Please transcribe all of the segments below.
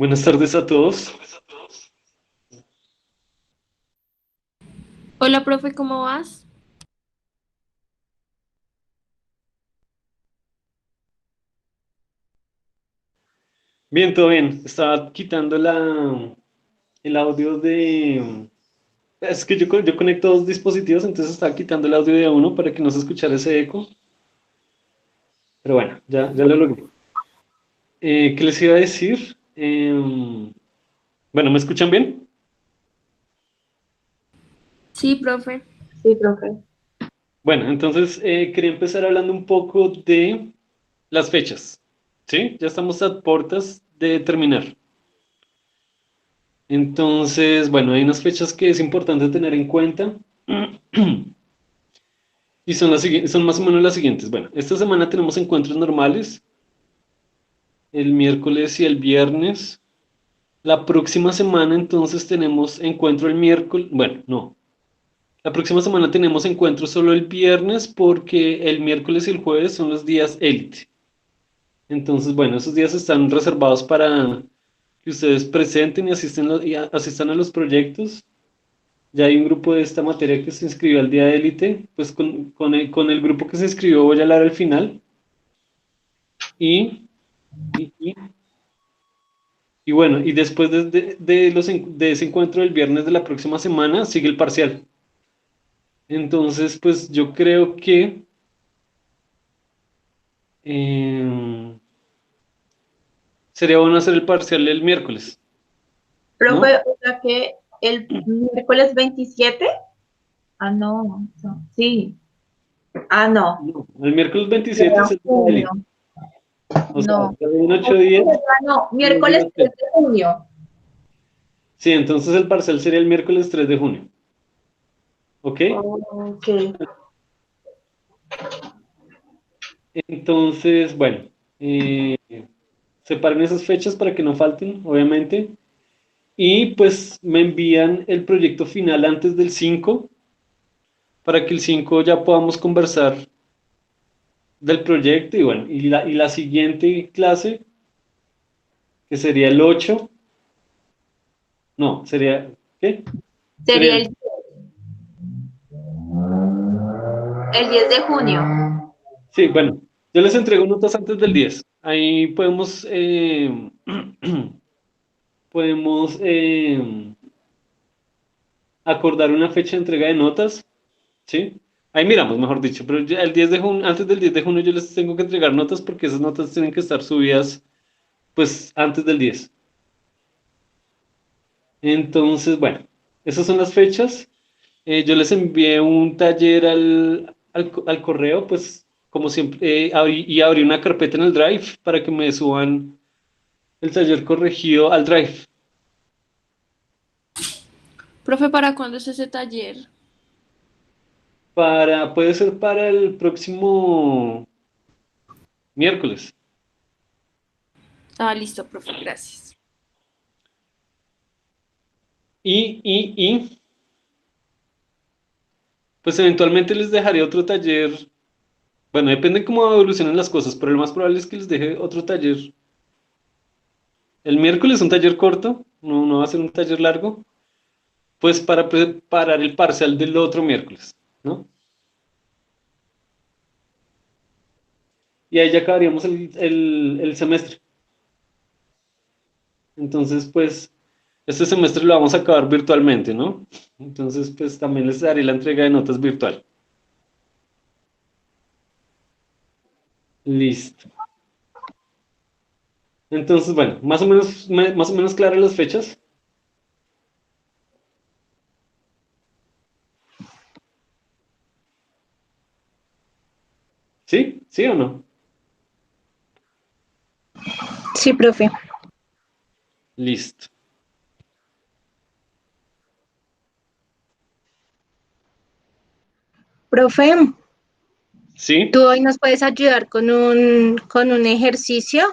Buenas tardes a todos. Hola, profe, ¿cómo vas? Bien, todo bien. Estaba quitando el audio de... Es que yo conecto dos dispositivos, entonces estaba quitando el audio de uno para que no se escuchara ese eco. Pero bueno, ya lo logré. ¿Qué les iba a decir? Bueno, ¿me escuchan bien? Sí, profe. Sí, profe. Bueno, entonces quería empezar hablando un poco de las fechas. ¿Sí? Ya estamos a puertas de terminar. Entonces, bueno, hay unas fechas que es importante tener en cuenta. Y son más o menos las siguientes. Bueno, esta semana tenemos encuentros normales, el miércoles y el viernes. La próxima semana entonces tenemos encuentro el miércoles. Bueno, no. La próxima semana tenemos encuentro solo el viernes porque el miércoles y el jueves son los días élite. Entonces, bueno, esos días están reservados para que ustedes presenten y asistan a los proyectos. Ya hay un grupo de esta materia que se inscribió al día de élite. Pues con el grupo que se inscribió voy a hablar al final. Y, y, y- y bueno, y después de ese encuentro del viernes de la próxima semana sigue el parcial. Entonces, pues yo creo que eh, sería bueno hacer el parcial el miércoles, ¿no? Profe, o sea que el miércoles 27. No, sí. No. No, el miércoles 27 es Era el día de junio. élite. O sea, No. en 8 días No, son los miércoles días 3 élite. de junio. Sí, entonces el parcial sería el miércoles 3 de junio. ¿Ok? Ok. Entonces, bueno, eh, separen esas fechas para que no falten, obviamente. Y pues me envían el proyecto final antes del 5 para que el 5 ya podamos conversar del proyecto y bueno, y la siguiente clase, que sería el 8 no, sería, ¿qué? Sería Sería el 10 de junio. sí, bueno, yo les entrego notas antes del 10. Ahí podemos, podemos acordar una fecha de entrega de notas, ¿sí? Ahí miramos, mejor dicho, pero ya el 10 de junio, antes del 10 de junio yo les tengo que entregar notas porque esas notas tienen que estar subidas pues antes del 10. Entonces, bueno, esas son las fechas. Yo les envié un taller al correo, pues como siempre, abrí una carpeta en el Drive para que me suban el taller corregido al Drive. Profe, ¿para cuándo es ese taller? Puede ser para el próximo miércoles. Ah, listo, profe, gracias. Y pues eventualmente les dejaré otro taller. Bueno, depende cómo evolucionen las cosas, pero lo más probable es que les deje otro taller. El miércoles un taller corto, no va a ser un taller largo, pues para preparar el parcial del otro miércoles, ¿no? Y ahí ya acabaríamos el semestre. Entonces, pues, este semestre lo vamos a acabar virtualmente, ¿no? Entonces, pues también les daré la entrega de notas virtual. Listo. Entonces, bueno, más o menos claras las fechas. ¿Sí? ¿Sí o no? Sí, profe. Listo. Profe, ¿Sí? ¿tú hoy nos puedes ayudar con un ejercicio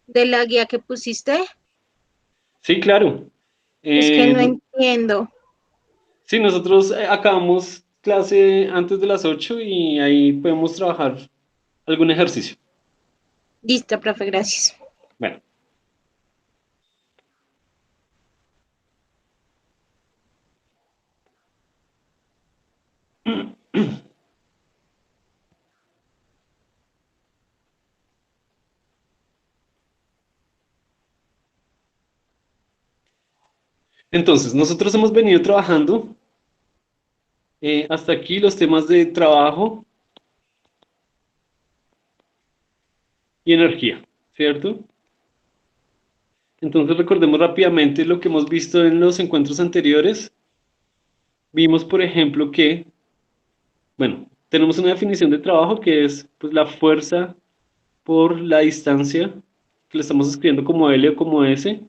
de la guía que pusiste? Sí, claro. Es que Eh, no entiendo. sí, nosotros acabamos clase antes de las 8 y ahí podemos trabajar algún ejercicio. Listo, profe, gracias. Bueno. Entonces, nosotros hemos venido trabajando hasta aquí los temas de trabajo y energía, ¿cierto? Entonces recordemos rápidamente lo que hemos visto en los encuentros anteriores. Vimos, por ejemplo, que, bueno, tenemos una definición de trabajo que es pues, la fuerza por la distancia, que le estamos escribiendo como L o como S,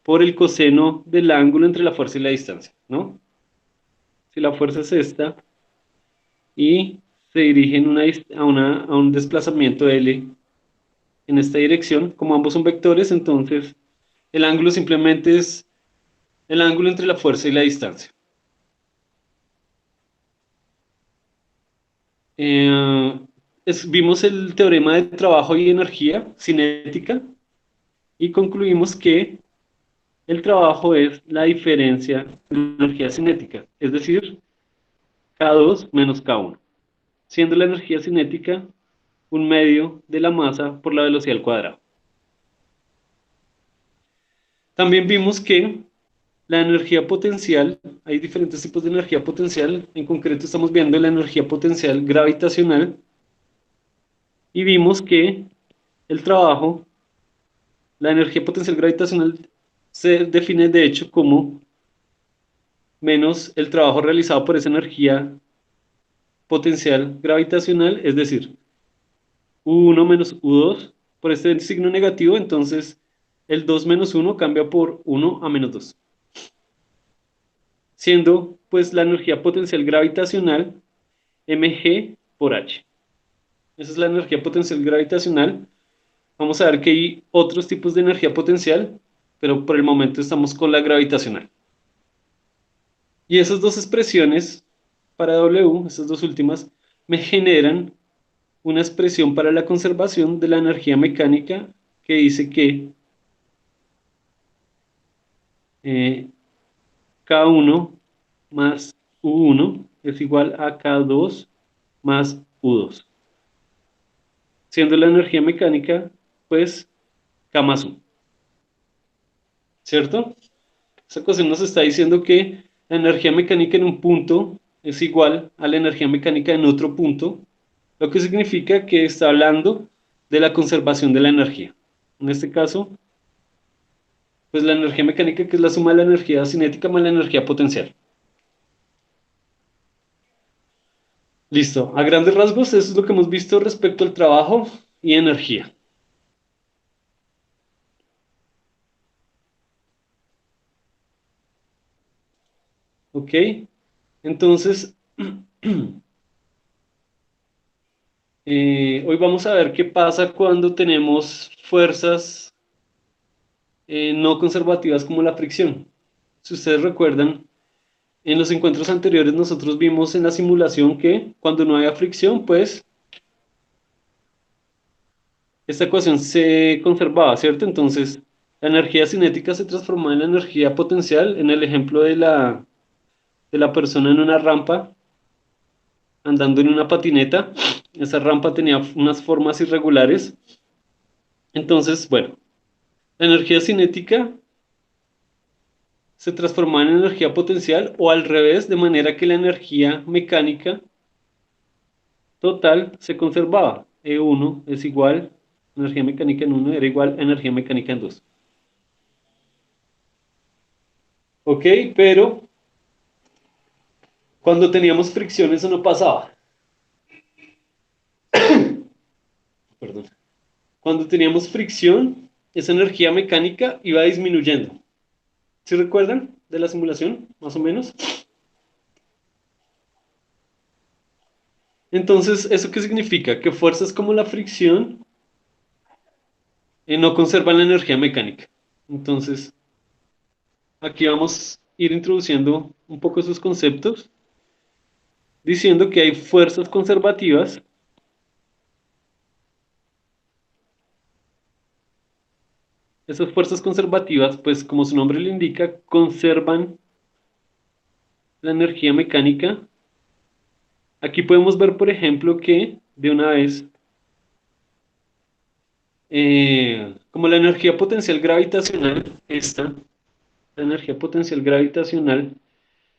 por el coseno del ángulo entre la fuerza y la distancia, ¿no? Si la fuerza es esta y se dirige a un desplazamiento L en esta dirección, como ambos son vectores, entonces el ángulo simplemente es el ángulo entre la fuerza y la distancia. Eh, Vimos el teorema de trabajo y energía cinética y concluimos que el trabajo es la diferencia de la energía cinética, es decir, K2 menos K1, siendo la energía cinética un medio de la masa por la velocidad al cuadrado. También vimos que la energía potencial, hay diferentes tipos de energía potencial, en concreto estamos viendo la energía potencial gravitacional y vimos que el trabajo, la energía potencial gravitacional se define de hecho como menos el trabajo realizado por esa energía potencial gravitacional, es decir, U1 menos U2, por este signo negativo, entonces el 2 menos 1 cambia por 1 a menos 2. Siendo pues la energía potencial gravitacional mg por h. Esa es la energía potencial gravitacional. Vamos a ver que hay otros tipos de energía potencial, pero por el momento estamos con la gravitacional. Y esas dos expresiones para W, esas dos últimas, me generan una expresión para la conservación de la energía mecánica que dice que K1 más U1 es igual a K2 más U2. Siendo la energía mecánica, pues, K más U. ¿Cierto? Esa cosa nos está diciendo que la energía mecánica en un punto es igual a la energía mecánica en otro punto, lo que significa que está hablando de la conservación de la energía. En este caso, pues la energía mecánica, que es la suma de la energía cinética más la energía potencial. Listo. A grandes rasgos, eso es lo que hemos visto respecto al trabajo y energía. ¿Ok? Entonces, hoy vamos a ver qué pasa cuando tenemos fuerzas no conservativas como la fricción. Si ustedes recuerdan, en los encuentros anteriores nosotros vimos en la simulación que cuando no había fricción, pues esta ecuación se conservaba, ¿cierto? Entonces, la energía cinética se transformaba en la energía potencial, en el ejemplo de la persona en una rampa, andando en una patineta. Esa rampa tenía unas formas irregulares. Entonces, bueno, la energía cinética se transformaba en energía potencial o al revés, de manera que la energía mecánica total se conservaba. E1 es igual, energía mecánica en 1 era igual a energía mecánica en 2. ¿Ok? Pero cuando teníamos fricción eso no pasaba. Perdón. Cuando teníamos fricción, esa energía mecánica iba disminuyendo. ¿Sí recuerdan de la simulación, más o menos? Entonces, ¿eso qué significa? Que fuerzas como la fricción no conservan la energía mecánica. Entonces, aquí vamos a ir introduciendo un poco esos conceptos, diciendo que hay fuerzas conservativas. Esas fuerzas conservativas, pues como su nombre lo indica, conservan la energía mecánica Aquí podemos ver, por ejemplo, que de una vez, como la energía potencial gravitacional, la energía potencial gravitacional,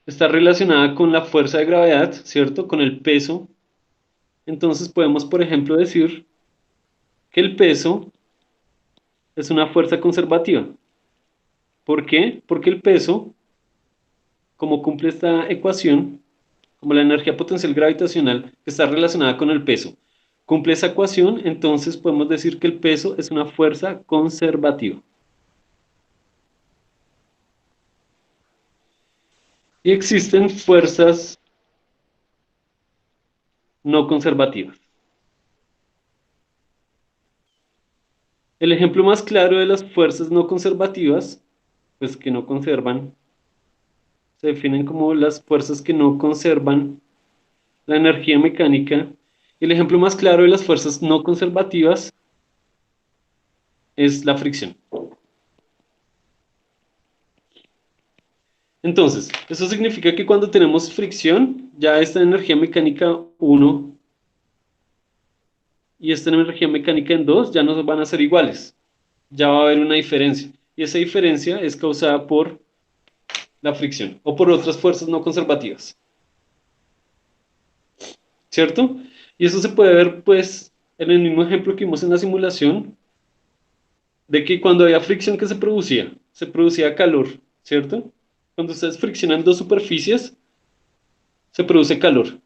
está relacionada con la fuerza de gravedad, ¿cierto? Con el peso. Entonces podemos, por ejemplo, decir que el peso es una fuerza conservativa. ¿Por qué? Porque el peso, como cumple esta ecuación, como la energía potencial gravitacional está relacionada con el peso, cumple esa ecuación, entonces podemos decir que el peso es una fuerza conservativa. Y existen fuerzas no conservativas. El ejemplo más claro de las fuerzas no conservativas, pues que no conservan, se definen como las fuerzas que no conservan la energía mecánica. Y el ejemplo más claro de las fuerzas no conservativas es la fricción. Entonces, eso significa que cuando tenemos fricción, ya esta energía mecánica 1 y esta energía mecánica en 2 ya no van a ser iguales. Ya va a haber una diferencia. Y esa diferencia es causada por la fricción o por otras fuerzas no conservativas. ¿Cierto? Y eso se puede ver, pues, en el mismo ejemplo que vimos en la simulación, de que cuando había fricción, ¿qué se producía? Se producía calor, ¿cierto? Cuando ustedes friccionan dos superficies, se produce calor.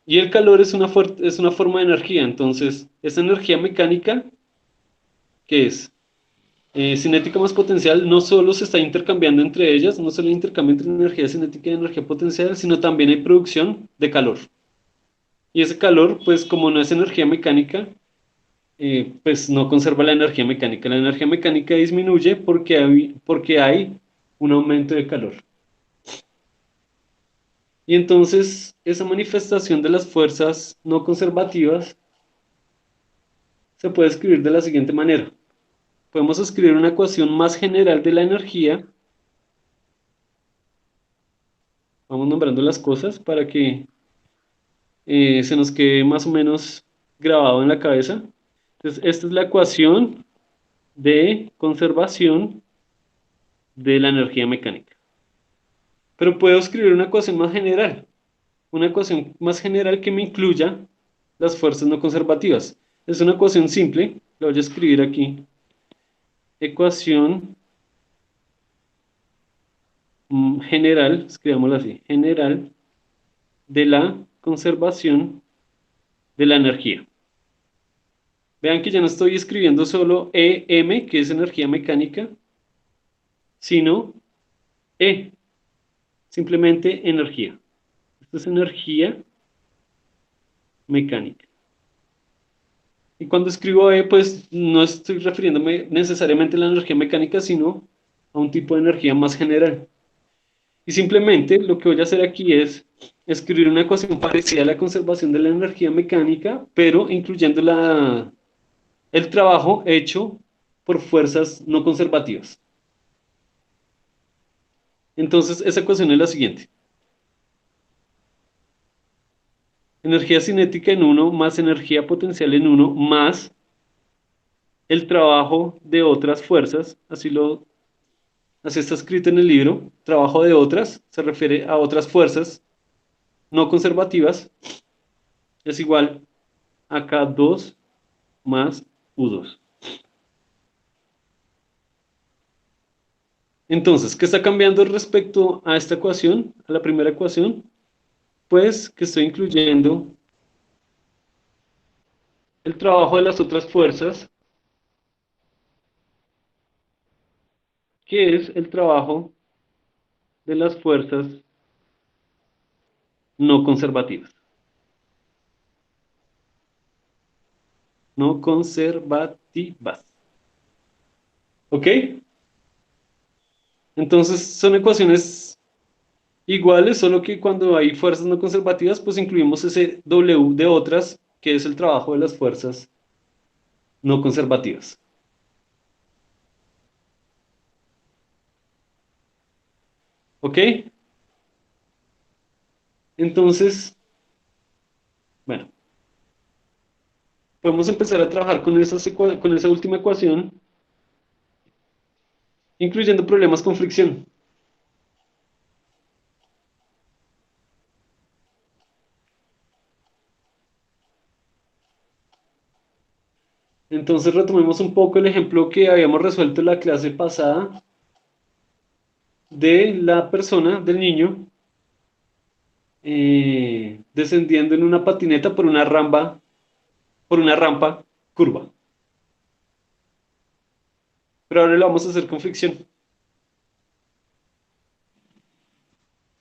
Y el calor es una forma de energía, entonces, esa energía mecánica, que es cinética más potencial, no solo se está intercambiando entre ellas, no solo hay intercambio entre energía cinética y energía potencial, sino también hay producción de calor. Y ese calor, pues como no es energía mecánica, pues no conserva la energía mecánica. La energía mecánica disminuye porque hay un aumento de calor. Y entonces esa manifestación de las fuerzas no conservativas se puede escribir de la siguiente manera. Podemos escribir una ecuación más general de la energía. Vamos nombrando las cosas para que se nos quede más o menos grabado en la cabeza. Entonces, esta es la ecuación de conservación de la energía mecánica. Pero puedo escribir una ecuación más general que me incluya las fuerzas no conservativas. Es una ecuación simple, la voy a escribir aquí. Ecuación general, escribámosla así, general de la conservación de la energía. Vean que ya no estoy escribiendo solo EM, que es energía mecánica, sino E, simplemente energía. Esto es energía mecánica. Y cuando escribo E, pues no estoy refiriéndome necesariamente a la energía mecánica, sino a un tipo de energía más general. Y simplemente lo que voy a hacer aquí es escribir una ecuación parecida a la conservación de la energía mecánica, pero incluyendo el trabajo hecho por fuerzas no conservativas. Entonces, esa ecuación es la siguiente. Energía cinética en 1 más energía potencial en 1 más el trabajo de otras fuerzas, así está escrito en el libro, trabajo de otras, se refiere a otras fuerzas no conservativas, es igual a K2 más U2. Entonces, ¿qué está cambiando respecto a esta ecuación, a la primera ecuación? Pues que estoy incluyendo el trabajo de las otras fuerzas, que es el trabajo de las fuerzas no conservativas. No conservativas. ¿Ok? Entonces son ecuaciones iguales, solo que cuando hay fuerzas no conservativas, pues incluimos ese W de otras, que es el trabajo de las fuerzas no conservativas. ¿Ok? Entonces, Bueno, podemos empezar a trabajar con esa última ecuación, incluyendo problemas con fricción. Entonces retomemos un poco el ejemplo que habíamos resuelto en la clase pasada de la persona, del niño, descendiendo en una patineta por una rampa curva. Pero ahora lo vamos a hacer con fricción.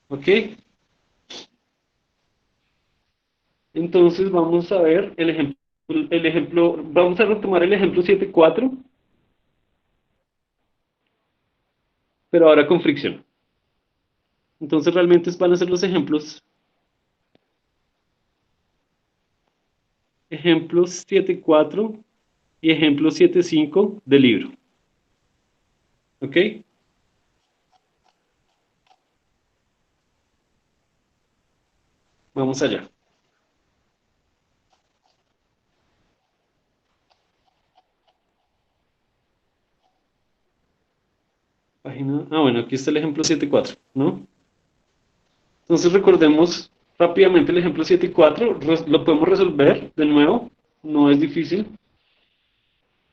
¿Ok? Entonces vamos a ver vamos a retomar el ejemplo 7.4, pero ahora con fricción. Entonces realmente van a ser los ejemplos 7.4 y ejemplo 7.5 del libro. ¿Ok? Vamos allá. Bueno, aquí está el ejemplo 7.4, ¿no? Entonces recordemos rápidamente el ejemplo 7.4, lo podemos resolver de nuevo, no es difícil.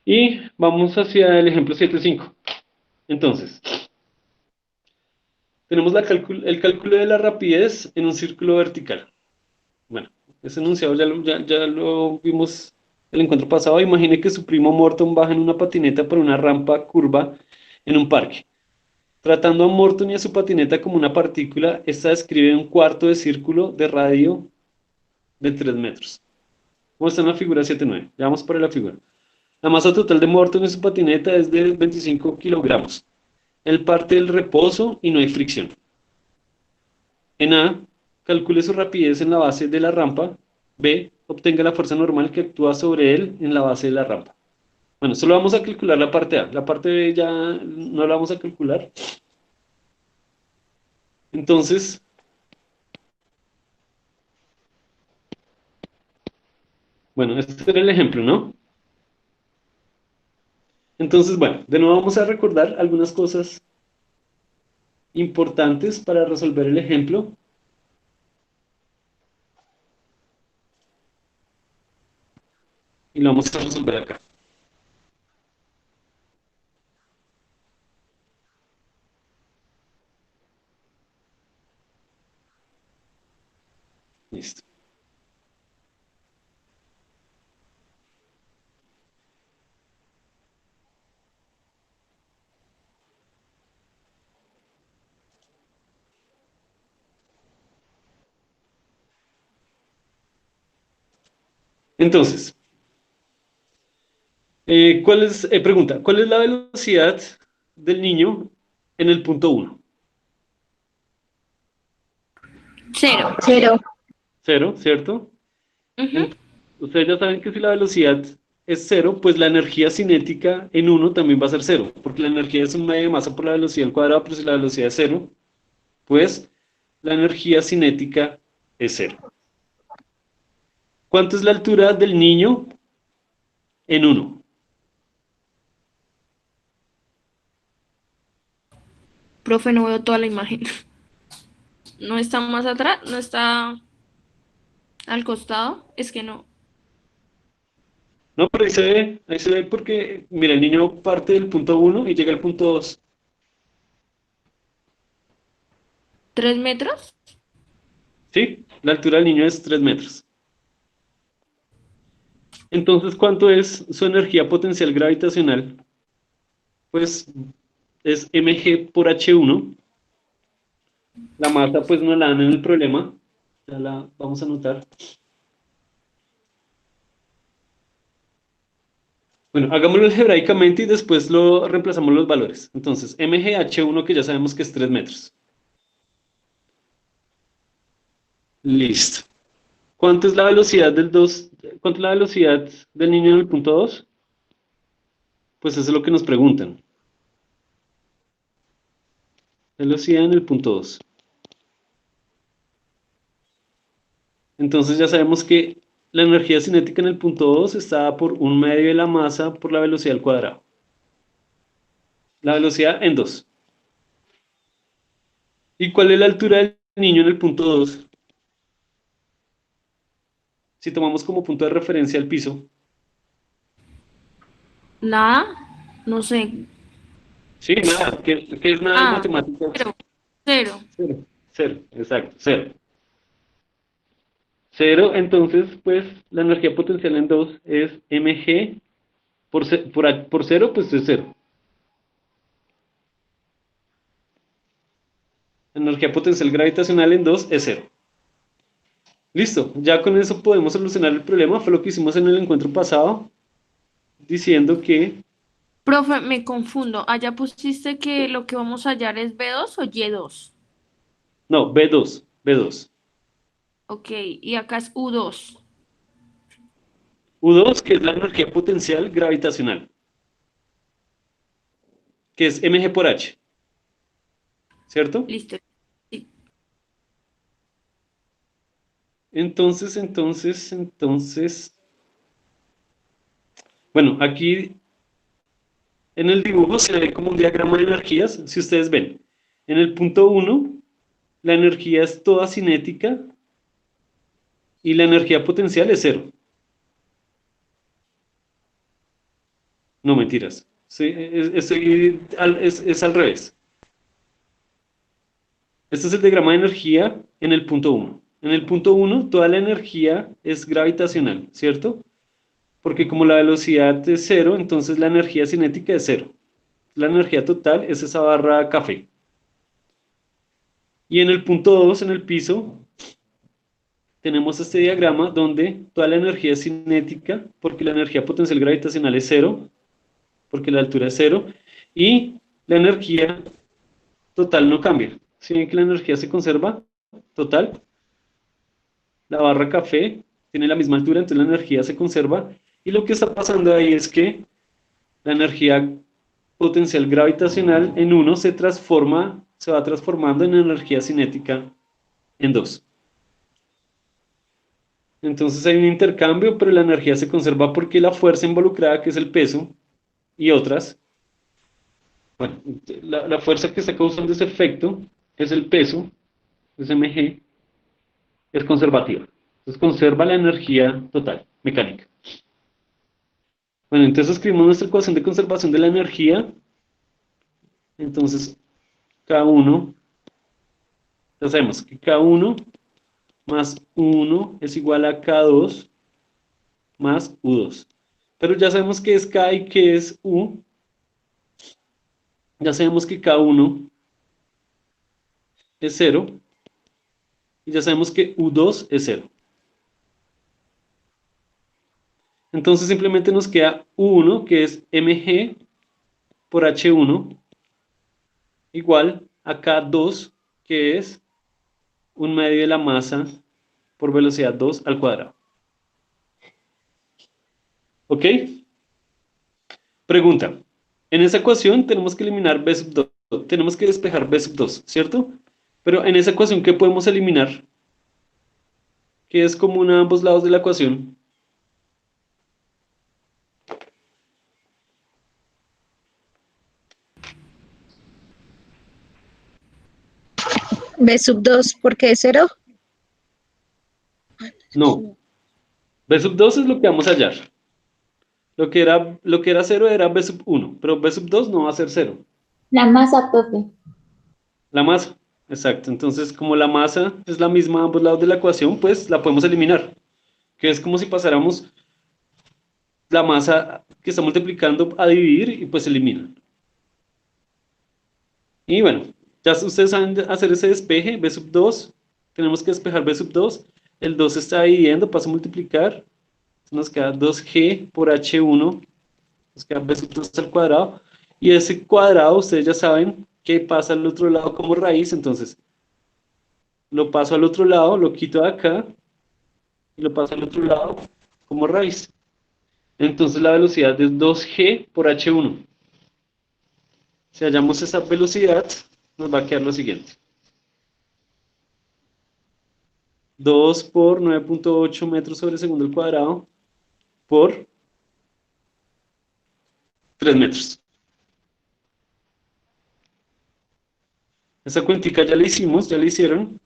Y vamos hacia el ejemplo 7.5. Entonces, tenemos el cálculo de la rapidez en un círculo vertical. Bueno, ese enunciado ya lo vimos el encuentro pasado. Imagine que su primo Morton baja en una patineta por una rampa curva en un parque. Tratando a Morton y a su patineta como una partícula, esta describe un cuarto de círculo de radio de 3 metros. ¿Cómo está en la figura 7.9? Ya vamos para la figura. La masa total de Morton y su patineta es de 25 kilogramos. Él parte del reposo y no hay fricción. En A, calcule su rapidez en la base de la rampa. B, obtenga la fuerza normal que actúa sobre él en la base de la rampa. Bueno, solo vamos a calcular la parte A. La parte B ya no la vamos a calcular. Entonces, bueno, este era el ejemplo, ¿no? Entonces, bueno, de nuevo vamos a recordar algunas cosas importantes para resolver el ejemplo. Y lo vamos a resolver acá. Listo. Entonces, pregunta, ¿cuál es la velocidad del niño en el punto 1? Cero. Cero. 0, ¿cierto? Ujú. Ustedes ya saben que si la velocidad es 0, pues la energía cinética en 1 también va a ser 0, porque la energía es un medio de masa por la velocidad al cuadrado, pero si la velocidad es 0, pues la energía cinética es 0. ¿Cuánto es la altura del niño en 1? Profe, no veo toda la imagen. ¿No está más atrás? ¿No está al costado? Es que no. No, pero ahí se ve porque, mira, el niño parte del punto 1 y llega al punto 2. ¿3 metros? ¿Sí? La altura del niño es 3 metros. Entonces, ¿cuánto es su energía potencial gravitacional? Pues es mg por h1. La masa pues no la dan en el problema. Ya la vamos a anotar. Bueno, hagámoslo algebraicamente y después lo reemplazamos los valores. Entonces, mgh1 que ya sabemos que es 3 metros. Listo. ¿Cuánto es la velocidad del 2? ¿Cuánto es la velocidad del niño en el punto 2? Pues eso es lo que nos preguntan. Velocidad en el punto 2. Entonces ya sabemos que la energía cinética en el punto 2 está dada por 1/2 de la masa por la velocidad al cuadrado. La velocidad en 2. ¿Y cuál es la altura del niño en el punto 2? Si tomamos como punto de referencia el piso. Nada, no sé. Sí, nada, ¿qué es nada en Ah, matemáticas? cero. Cero. Cero, cero, exacto, cero. Cero, entonces, pues, la energía potencial en 2 es mg por cero, pues es cero. La energía potencial gravitacional en 2 es cero. Listo, ya con eso podemos solucionar el problema. Fue lo que hicimos en el encuentro pasado, diciendo que, Profe, me confundo. Allá pusiste que lo que vamos a hallar es B2 o Y2. no, B2, B2. Ok, y acá es U2. U2, que es la energía potencial gravitacional, que es mg por h, ¿cierto? Listo. Sí. Entonces, bueno, aquí en el dibujo se ve como un diagrama de energías. Si ustedes ven, en el punto 1, la energía es toda cinética y la energía potencial es cero. No, mentiras. Sí, es al revés. Este es el diagrama de energía en el punto 1. En el punto 1, toda la energía es gravitacional, ¿cierto? Porque como la velocidad es cero, entonces la energía cinética es cero. La energía total es esa barra café. Y en el punto 2, en el piso, tenemos este diagrama donde toda la energía es cinética, porque la energía potencial gravitacional es cero, porque la altura es cero, y la energía total no cambia. Si ven que la energía se conserva, total, la barra café tiene la misma altura, entonces la energía se conserva, y lo que está pasando ahí es que la energía potencial gravitacional en 1 se va transformando en energía cinética en 2. Entonces hay un intercambio, pero la energía se conserva porque la fuerza involucrada, que es el peso, y otras, bueno, la fuerza que está causando ese efecto es el peso, es mg, es conservativa. Entonces conserva la energía total, mecánica. Bueno, entonces escribimos nuestra ecuación de conservación de la energía. Entonces, K1, ya sabemos que K1 más 1 es igual a K2 más U2. Pero ya sabemos que es K y que es U. Ya sabemos que K1 es 0. Y ya sabemos que U2 es 0. Entonces simplemente nos queda U1, que es mg por H1, igual a K2, que es 1/2 de la masa por velocidad 2 al cuadrado. ¿Ok? Pregunta. En esa ecuación tenemos que eliminar b sub 2. Tenemos que despejar b sub 2, ¿cierto? Pero en esa ecuación, ¿qué podemos eliminar? Que es común a ambos lados de la ecuación. B sub 2, ¿por qué es 0? No. B sub 2 es lo que vamos a hallar. Lo que era 0 era B sub 1, pero B sub 2 no va a ser 0. La masa, profe. La masa, exacto. Entonces, como la masa es la misma a ambos lados de la ecuación, pues la podemos eliminar. Que es como si pasáramos la masa que está multiplicando a dividir y pues eliminan. Y bueno, ya ustedes saben hacer ese despeje, B sub 2. Tenemos que despejar B sub 2. El 2 se está dividiendo, pasa a multiplicar. Nos queda 2g por h1. Nos queda b sub 2 al cuadrado. Y ese cuadrado, ustedes ya saben que pasa al otro lado como raíz. Entonces, lo paso al otro lado, lo quito de acá. Y lo paso al otro lado como raíz. Entonces la velocidad es 2g por h1. Si hallamos esa velocidad, nos va a quedar lo siguiente. 2 por 9.8 metros sobre segundo al cuadrado por 3 metros. Esa cuentica ya la hicimos, ya la hicieron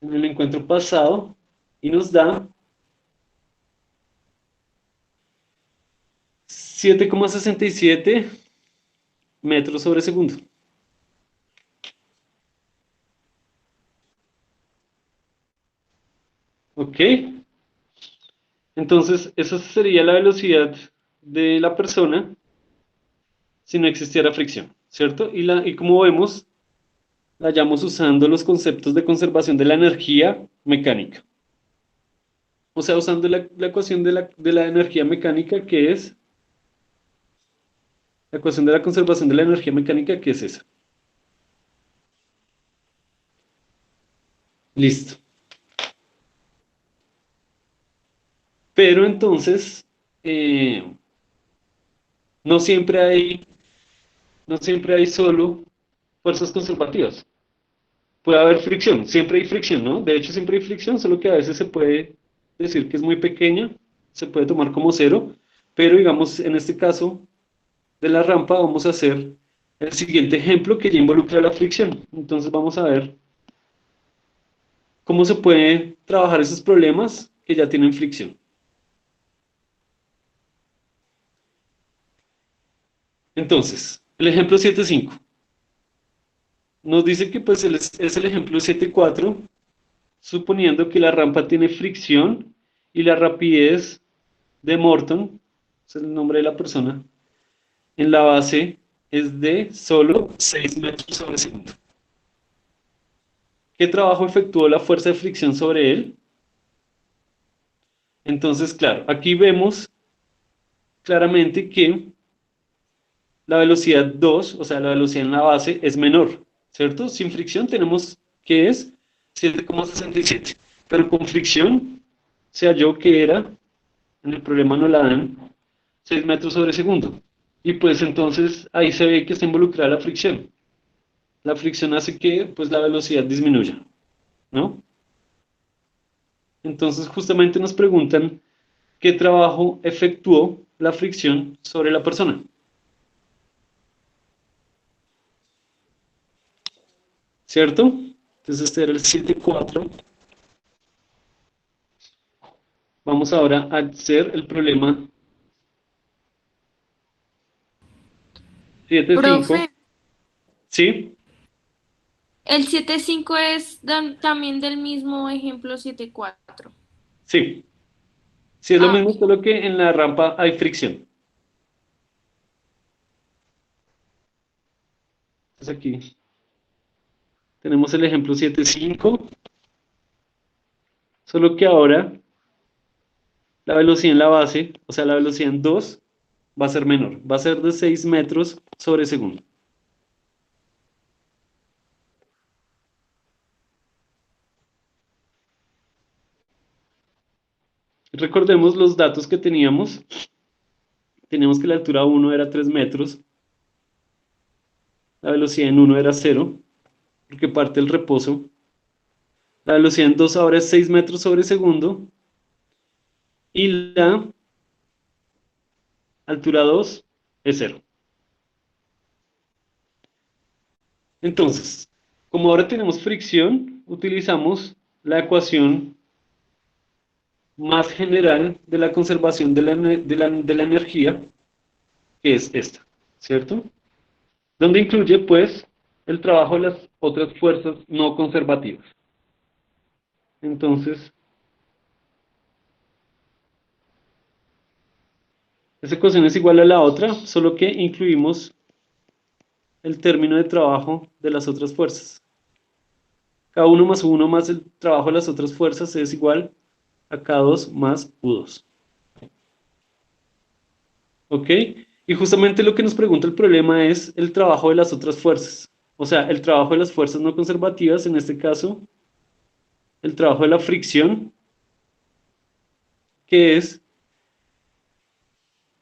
en el encuentro pasado y nos da 7,67 metros sobre segundo. ¿Ok? Entonces, esa sería la velocidad de la persona si no existiera fricción, ¿cierto? Y como vemos, la hallamos usando los conceptos de conservación de la energía mecánica. O sea, usando la ecuación de la energía mecánica, que es la ecuación de la conservación de la energía mecánica, que es esa. Listo. Pero entonces, eh, no siempre hay, no siempre hay solo fuerzas conservativas. Puede haber fricción, siempre hay fricción, ¿no? De hecho, siempre hay fricción, solo que a veces se puede decir que es muy pequeña, se puede tomar como cero, pero digamos, en este caso de la rampa, vamos a hacer el siguiente ejemplo que ya involucra la fricción. Entonces vamos a ver cómo se puede trabajar esos problemas que ya tienen fricción. Entonces, el ejemplo 7.5 nos dice que pues es el ejemplo 7.4, suponiendo que la rampa tiene fricción y la rapidez de Morton, es el nombre de la persona, en la base es de solo 6 metros sobre segundo. ¿Qué trabajo efectuó la fuerza de fricción sobre él? Entonces, claro, aquí vemos claramente que la velocidad 2, o sea, la velocidad en la base, es menor, ¿cierto? Sin fricción tenemos que es 7,67, pero con fricción se halló que era, en el problema no la dan, 6 metros sobre segundo. Y pues entonces ahí se ve que está involucrada la fricción. La fricción hace que pues la velocidad disminuya, ¿no? Entonces justamente nos preguntan qué trabajo efectuó la fricción sobre la persona. ¿Cierto? Entonces este era el 7.4. Vamos ahora a hacer el problema 7.5. Profe, ¿Sí? el 7.5 es también del mismo ejemplo 7.4. Sí. Sí, es lo Ah, mismo, ok. solo que en la rampa hay fricción. Entonces aquí tenemos el ejemplo 7.5, solo que ahora la velocidad en la base, o sea, la velocidad en 2, va a ser menor. Va a ser de 6 metros sobre segundo. Recordemos los datos que teníamos. Teníamos que la altura 1 era 3 metros, la velocidad en 1 era 0, porque parte del reposo. La velocidad en 2 ahora es 6 metros sobre segundo, y la altura 2 es 0. Entonces, como ahora tenemos fricción, utilizamos la ecuación más general de la conservación de la energía, que es esta, ¿cierto? Donde incluye, pues, el trabajo de las otras fuerzas no conservativas. Entonces, esa ecuación es igual a la otra, solo que incluimos el término de trabajo de las otras fuerzas. K1 más U1 más el trabajo de las otras fuerzas es igual a K2 más U2. ¿Ok? Y justamente lo que nos pregunta el problema es el trabajo de las otras fuerzas. O sea, el trabajo de las fuerzas no conservativas, en este caso, el trabajo de la fricción, que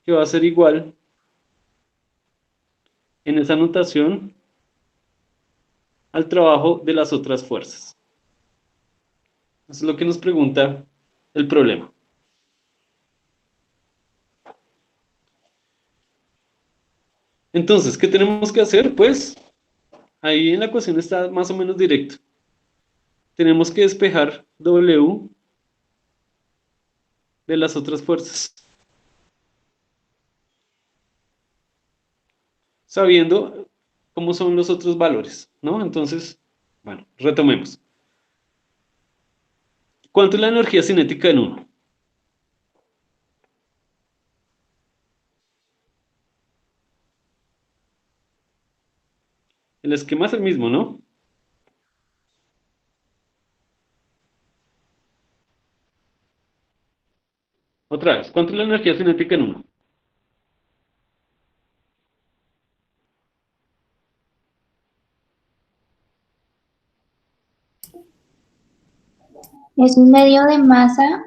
va a ser igual en esa notación al trabajo de las otras fuerzas. Eso es lo que nos pregunta el problema. Entonces, ¿qué tenemos que hacer? Pues ahí en la ecuación está más o menos directo. Tenemos que despejar W de las otras fuerzas, sabiendo cómo son los otros valores, ¿no? Entonces, bueno, retomemos. ¿Cuánto es la energía cinética en 1? El esquema es el mismo, ¿no? Otra vez, ¿cuánto es la energía cinética en 1? Es un medio de masa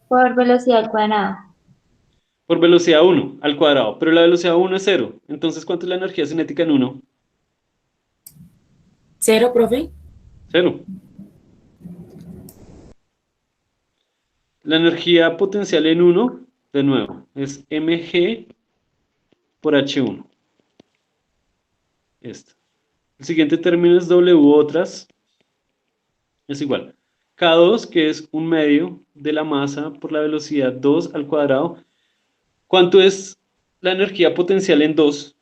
por velocidad al cuadrado. Por velocidad 1 al cuadrado, pero la velocidad 1 es 0. Entonces, ¿cuánto es la energía cinética en 1? ¿Cero, profe? 0. La energía potencial en 1, de nuevo, es mg por h1. Esto. El siguiente término es W otras, es igual. K2, que es un medio de la masa por la velocidad 2 al cuadrado. ¿Cuánto es la energía potencial en 2?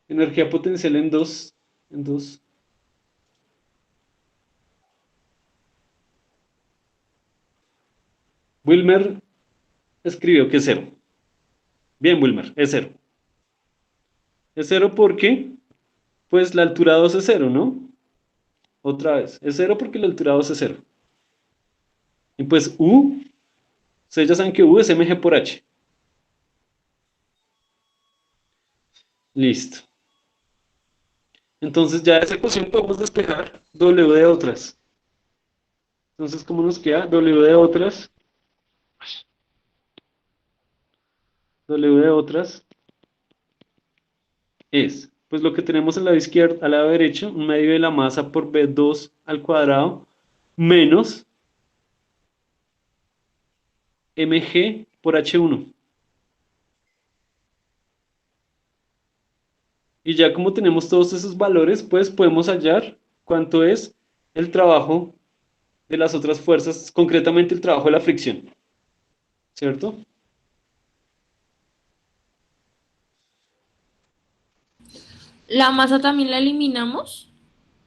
Energía potencial en 2. En 2. Wilmer escribió que es 0. Bien, Wilmer, es 0. Es 0 porque, pues la altura 2 es 0, ¿no? Otra vez, es 0 porque la altura 2 es 0. Y pues U, ustedes ya saben que U es mg por h. Listo. Entonces ya de esa ecuación podemos despejar W de otras. Entonces, ¿cómo nos queda? W de otras. W de otras es, pues lo que tenemos al lado izquierdo, al lado derecho, un medio de la masa por B2 al cuadrado menos mg por h1. Y ya como tenemos todos esos valores, pues podemos hallar cuánto es el trabajo de las otras fuerzas, concretamente el trabajo de la fricción, ¿cierto? ¿La masa también la eliminamos?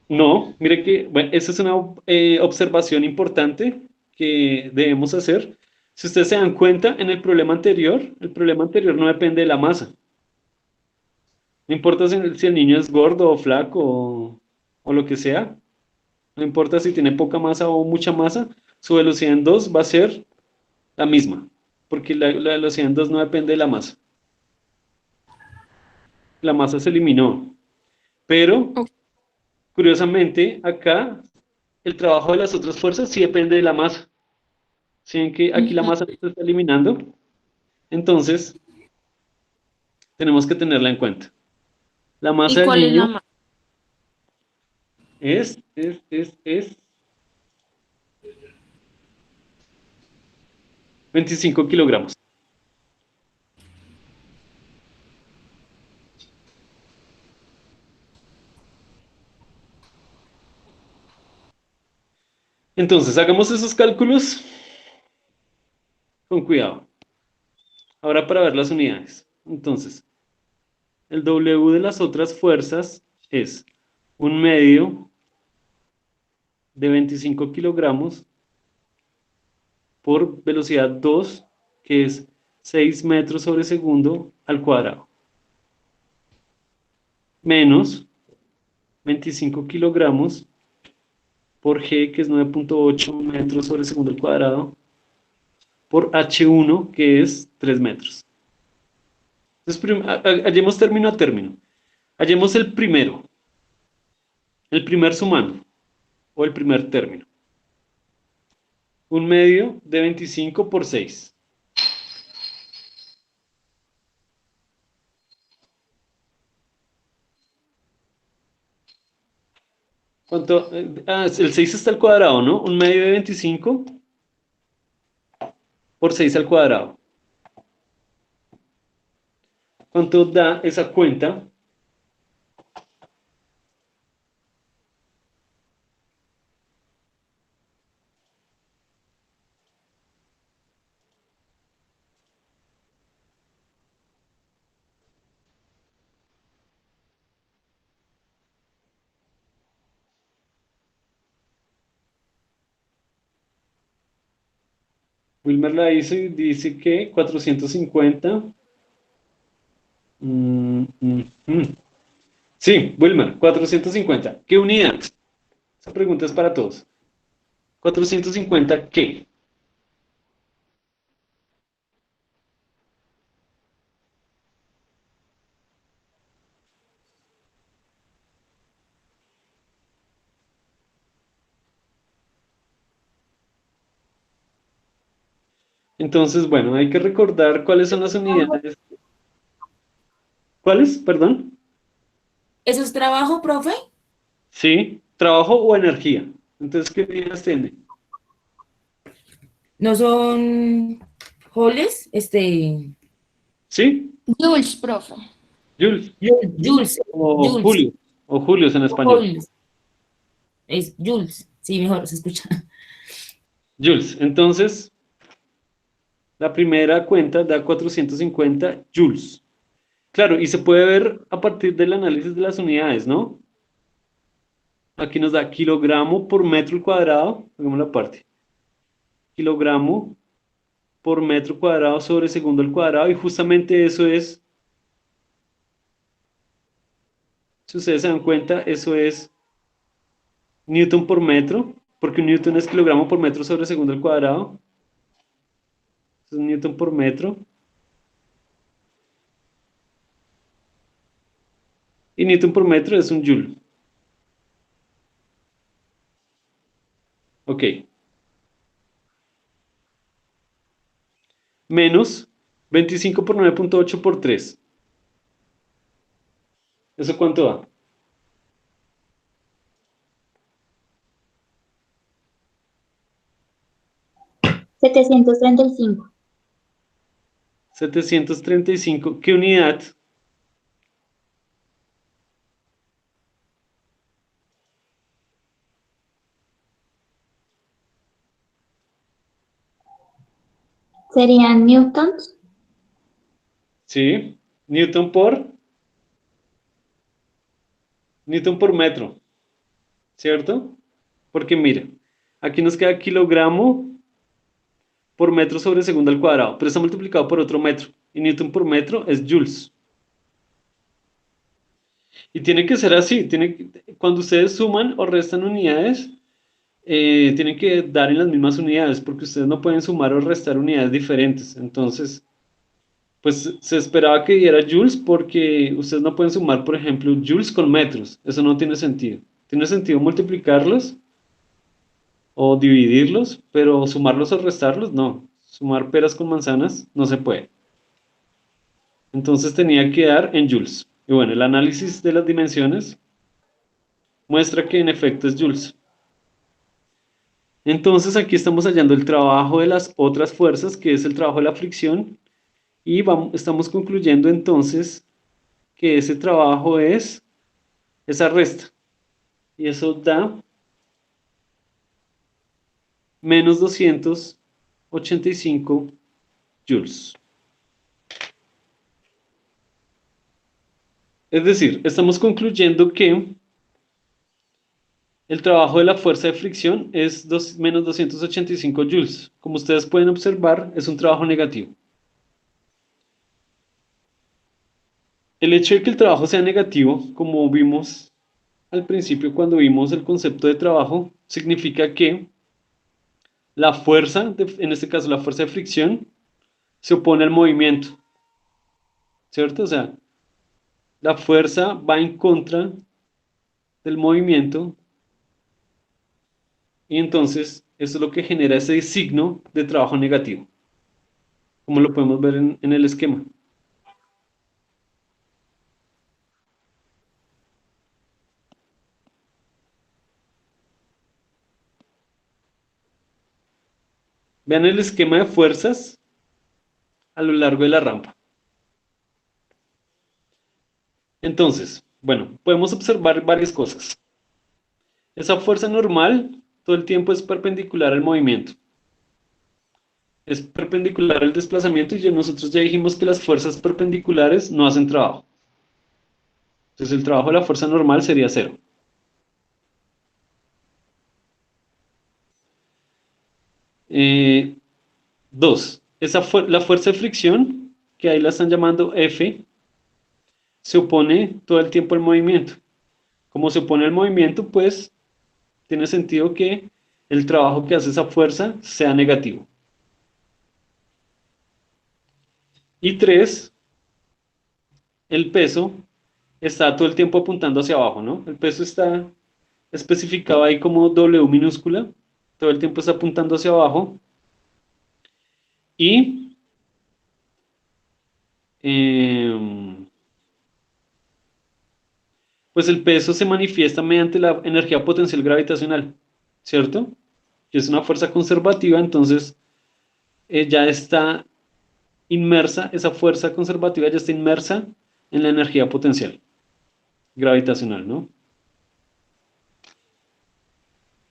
No, mire que, bueno, esa es una observación importante que debemos hacer. Si ustedes se dan cuenta, en el problema anterior no depende de la masa. No importa si el niño es gordo o flaco o lo que sea, no importa si tiene poca masa o mucha masa, su velocidad en 2 va a ser la misma, porque la velocidad en 2 no depende de la masa. La masa se eliminó, pero Ok. curiosamente acá el trabajo de las otras fuerzas sí depende de la masa. Si ven que aquí la Ujú. masa se está eliminando, entonces tenemos que tenerla en cuenta. La masa ¿Y del cuál es la niño masa? es 25 kilogramos. Entonces, hagamos esos cálculos con cuidado. Ahora para ver las unidades. Entonces, el W de las otras fuerzas es un medio de 25 kilogramos por velocidad 2, que es 6 metros sobre segundo al cuadrado, menos 25 kilogramos por G, que es 9.8 metros sobre segundo al cuadrado, por H1, que es 3 metros. Entonces, hallemos término a término. Hallemos el primer sumando, o el primer término. Un medio de 25 por 6. ¿Cuánto? El 6 está al cuadrado, ¿no? Un medio de 25 por 6 al cuadrado. ¿Cuánto da esa cuenta? Wilmer la hizo y dice que 450. Sí, Wilmer, 450. ¿Qué unidad? Esa pregunta es para todos. ¿450 qué? Entonces, bueno, hay que recordar cuáles son las unidades. ¿Cuáles? Perdón. ¿Eso es trabajo, profe? Sí, trabajo o energía. Entonces, ¿qué unidades tiene? ¿No son joles? ¿Sí? Jules, profe. Jules. Jules, O Jules, Julio. O Julios en español. Jules. Es Jules. Sí, mejor se escucha. Jules. Entonces, la primera cuenta da 450 joules. Claro, y se puede ver a partir del análisis de las unidades, ¿no? Aquí nos da kilogramo por metro cuadrado, hagamos la parte. Kilogramo por metro cuadrado sobre segundo al cuadrado, y justamente eso es, si ustedes se dan cuenta, eso es newton por metro, porque un newton es kilogramo por metro sobre segundo al cuadrado. Eso es newton por metro. Y newton por metro es un joule. Ok. Menos 25 por 9,8 por 3. ¿Eso cuánto da? 735. 735. ¿Qué unidad? ¿Serían newtons? Sí. Newton por metro. ¿Cierto? Porque mira, aquí nos queda kilogramo por metro sobre segundo al cuadrado, pero está multiplicado por otro metro. Y newton por metro es joules. Y tiene que ser así. Cuando ustedes suman o restan unidades, tienen que dar en las mismas unidades, porque ustedes no pueden sumar o restar unidades diferentes. Entonces, pues se esperaba que diera joules porque ustedes no pueden sumar, por ejemplo, joules con metros. Eso no tiene sentido. Tiene sentido multiplicarlos o dividirlos, pero sumarlos o restarlos, no. Sumar peras con manzanas no se puede. Entonces tenía que dar en joules. Y bueno, el análisis de las dimensiones muestra que en efecto es joules. Entonces aquí estamos hallando el trabajo de las otras fuerzas, que es el trabajo de la fricción, y estamos concluyendo entonces que ese trabajo es esa resta. Y eso da menos 285 joules. Es decir, estamos concluyendo que el trabajo de la fuerza de fricción es menos 285 joules. Como ustedes pueden observar, es un trabajo negativo. El hecho de que el trabajo sea negativo, como vimos al principio cuando vimos el concepto de trabajo, significa que la fuerza, en este caso la fuerza de fricción, se opone al movimiento, ¿cierto? O sea, la fuerza va en contra del movimiento y entonces eso es lo que genera ese signo de trabajo negativo, como lo podemos ver en el esquema. Vean el esquema de fuerzas a lo largo de la rampa. Entonces, bueno, podemos observar varias cosas. Esa fuerza normal todo el tiempo es perpendicular al movimiento. Es perpendicular al desplazamiento y nosotros ya dijimos que las fuerzas perpendiculares no hacen trabajo. Entonces el trabajo de la fuerza normal sería 0. Dos, la fuerza de fricción, que ahí la están llamando F, se opone todo el tiempo al movimiento. Como se opone al movimiento, pues tiene sentido que el trabajo que hace esa fuerza sea negativo. Y 3, el peso está todo el tiempo apuntando hacia abajo, ¿no? El peso está especificado ahí como W minúscula, todo el tiempo está apuntando hacia abajo. Y pues el peso se manifiesta mediante la energía potencial gravitacional, ¿cierto? Que es una fuerza conservativa, entonces ya está inmersa, esa fuerza conservativa ya está inmersa en la energía potencial gravitacional, ¿no?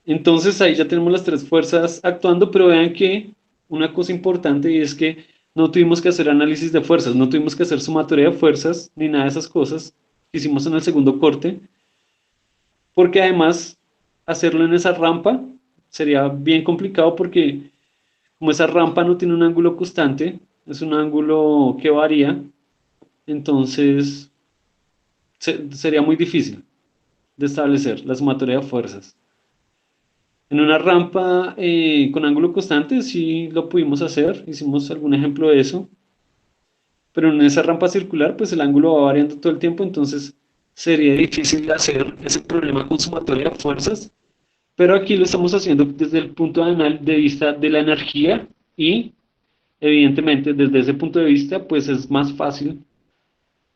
Entonces ahí ya tenemos las tres fuerzas actuando, pero vean que una cosa importante es que no tuvimos que hacer análisis de fuerzas, no tuvimos que hacer sumatoria de fuerzas, ni nada de esas cosas que hicimos en el segundo corte, porque además hacerlo en esa rampa sería bien complicado porque como esa rampa no tiene un ángulo constante, es un ángulo que varía, entonces sería muy difícil de establecer la sumatoria de fuerzas. En una rampa con ángulo constante sí lo pudimos hacer, hicimos algún ejemplo de eso, pero en esa rampa circular pues el ángulo va variando todo el tiempo, entonces sería difícil hacer ese problema con sumatoria de fuerzas, pero aquí lo estamos haciendo desde el punto de vista de la energía y evidentemente desde ese punto de vista pues es más fácil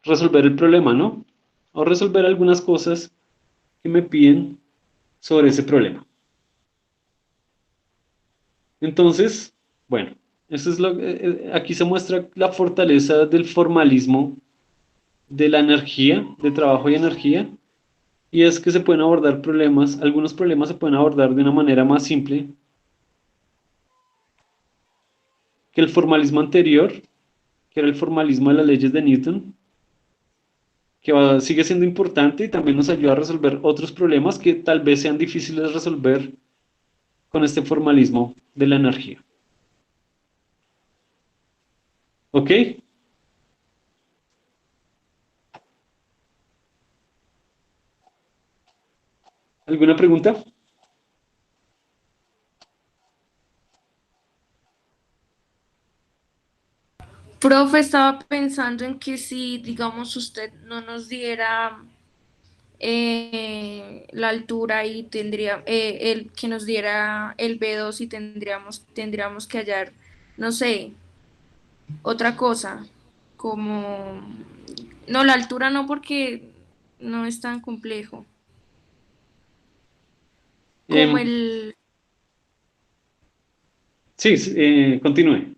resolver el problema, ¿no? O resolver algunas cosas que me piden sobre ese problema. Entonces, bueno, eso es aquí se muestra la fortaleza del formalismo de la energía, de trabajo y energía, y es que se pueden abordar problemas, algunos problemas se pueden abordar de una manera más simple que el formalismo anterior, que era el formalismo de las leyes de Newton, que sigue siendo importante y también nos ayuda a resolver otros problemas que tal vez sean difíciles de resolver con este formalismo de la energía. ¿Ok? ¿Alguna pregunta? Profe, estaba pensando en que si, digamos, usted no nos diera la altura y tendría, el que nos diera el B2 y tendríamos que hallar, no sé, otra cosa, como, no, la altura no porque no es tan complejo, como Em, sí, continúe.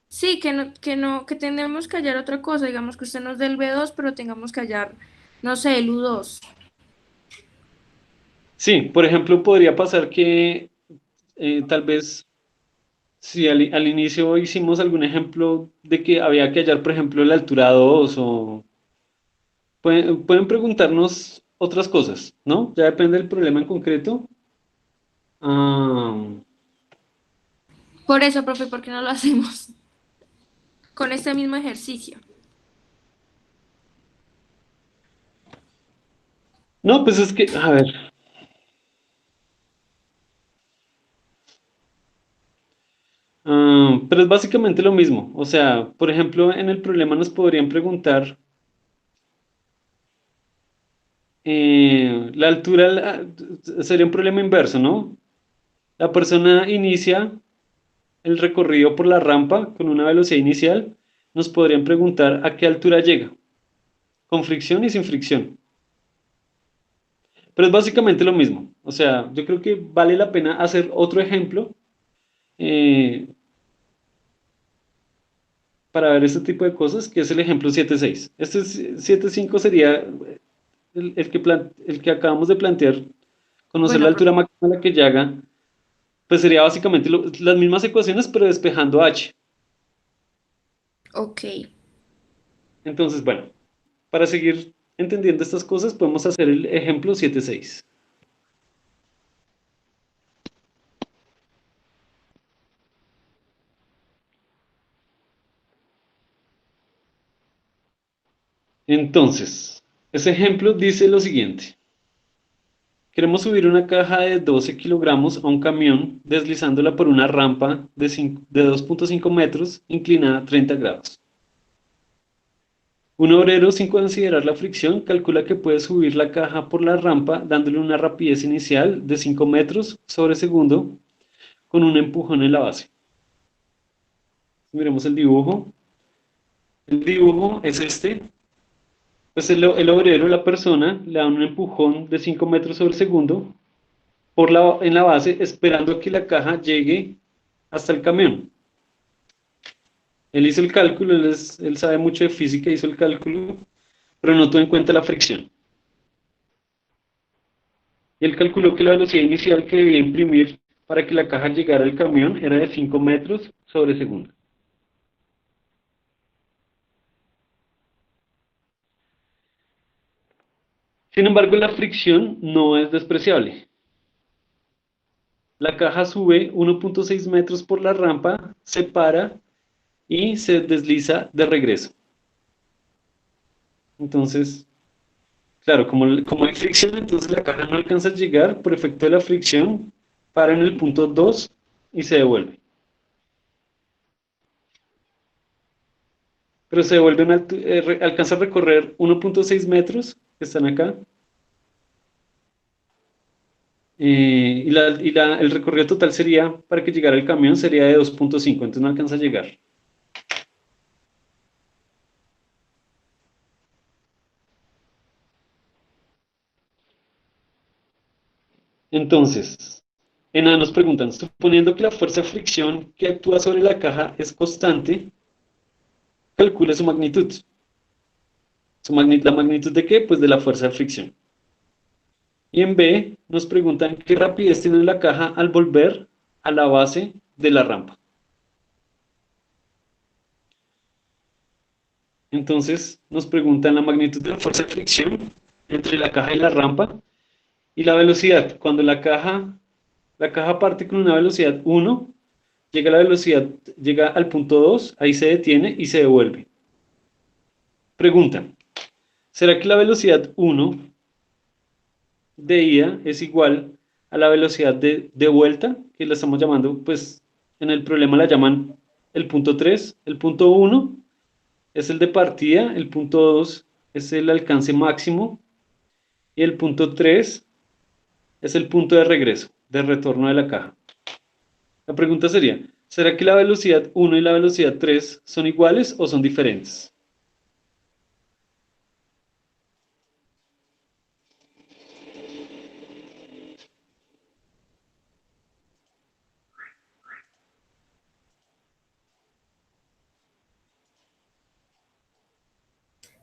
sí, que tenemos que hallar otra cosa, digamos que usted nos dé el B2, pero tengamos que hallar, no sé, el U2. Sí, por ejemplo, podría pasar que tal vez si al inicio hicimos algún ejemplo de que había que hallar, por ejemplo, la altura 2 o pueden preguntarnos otras cosas, ¿no? Ya depende del problema en concreto. Ah, Por eso, profe, ¿por qué no lo hacemos con este mismo ejercicio? no, pues es que, a ver. Pero es básicamente lo mismo. O sea, por ejemplo, en el problema nos podrían preguntar la altura, sería un problema inverso, ¿no? La persona inicia el recorrido por la rampa con una velocidad inicial, nos podrían preguntar a qué altura llega, con fricción y sin fricción. Pero es básicamente lo mismo. O sea, yo creo que vale la pena hacer otro ejemplo para ver este tipo de cosas, que es el ejemplo 7.6. Este 7.5 sería el que acabamos de plantear, conocer Bueno, la altura máxima a la que llega, pues sería básicamente las mismas ecuaciones, pero despejando h. ok. Entonces, bueno, para seguir entendiendo estas cosas, podemos hacer el ejemplo 7.6. Entonces, ese ejemplo dice lo siguiente. Queremos subir una caja de 12 kilogramos a un camión deslizándola por una rampa de 2.5 metros inclinada a 30 grados. Un obrero, sin considerar la fricción, calcula que puede subir la caja por la rampa dándole una rapidez inicial de 5 metros sobre segundo con un empujón en la base. Miremos el dibujo. El dibujo es este. Pues el obrero, la persona, le da un empujón de 5 metros sobre segundo en la base, esperando a que la caja llegue hasta el camión. Él hizo el cálculo, él sabe mucho de física, hizo el cálculo, pero no tuvo en cuenta la fricción. Y él calculó que la velocidad inicial que debía imprimir para que la caja llegara al camión era de 5 metros sobre segundo. Sin embargo, la fricción no es despreciable. La caja sube 1.6 metros por la rampa, se para y se desliza de regreso. Entonces, claro, como hay fricción, entonces la caja no alcanza a llegar por efecto de la fricción, para en el punto 2 y se devuelve. Pero se devuelve, alcanza a recorrer 1.6 metros, que están acá, el recorrido total sería, para que llegara el camión, sería de 2.5, entonces no alcanza a llegar. Entonces, nos preguntan, suponiendo que la fuerza de fricción que actúa sobre la caja es constante, calcule su magnitud. ¿La magnitud de qué? Pues de la fuerza de fricción. Y en B nos preguntan qué rapidez tiene la caja al volver a la base de la rampa. Entonces nos preguntan la magnitud de la fuerza de fricción entre la caja y la rampa y la velocidad. Cuando la caja parte con una velocidad 1, llega al punto 2, ahí se detiene y se devuelve. Pregunta, ¿será que la velocidad 1 de ida es igual a la velocidad de vuelta, que la estamos llamando, pues en el problema la llaman el punto 3, el punto 1 es el de partida, el punto 2 es el alcance máximo y el punto 3 es el punto de regreso, de retorno de la caja. La pregunta sería, ¿será que la velocidad 1 y la velocidad 3 son iguales o son diferentes?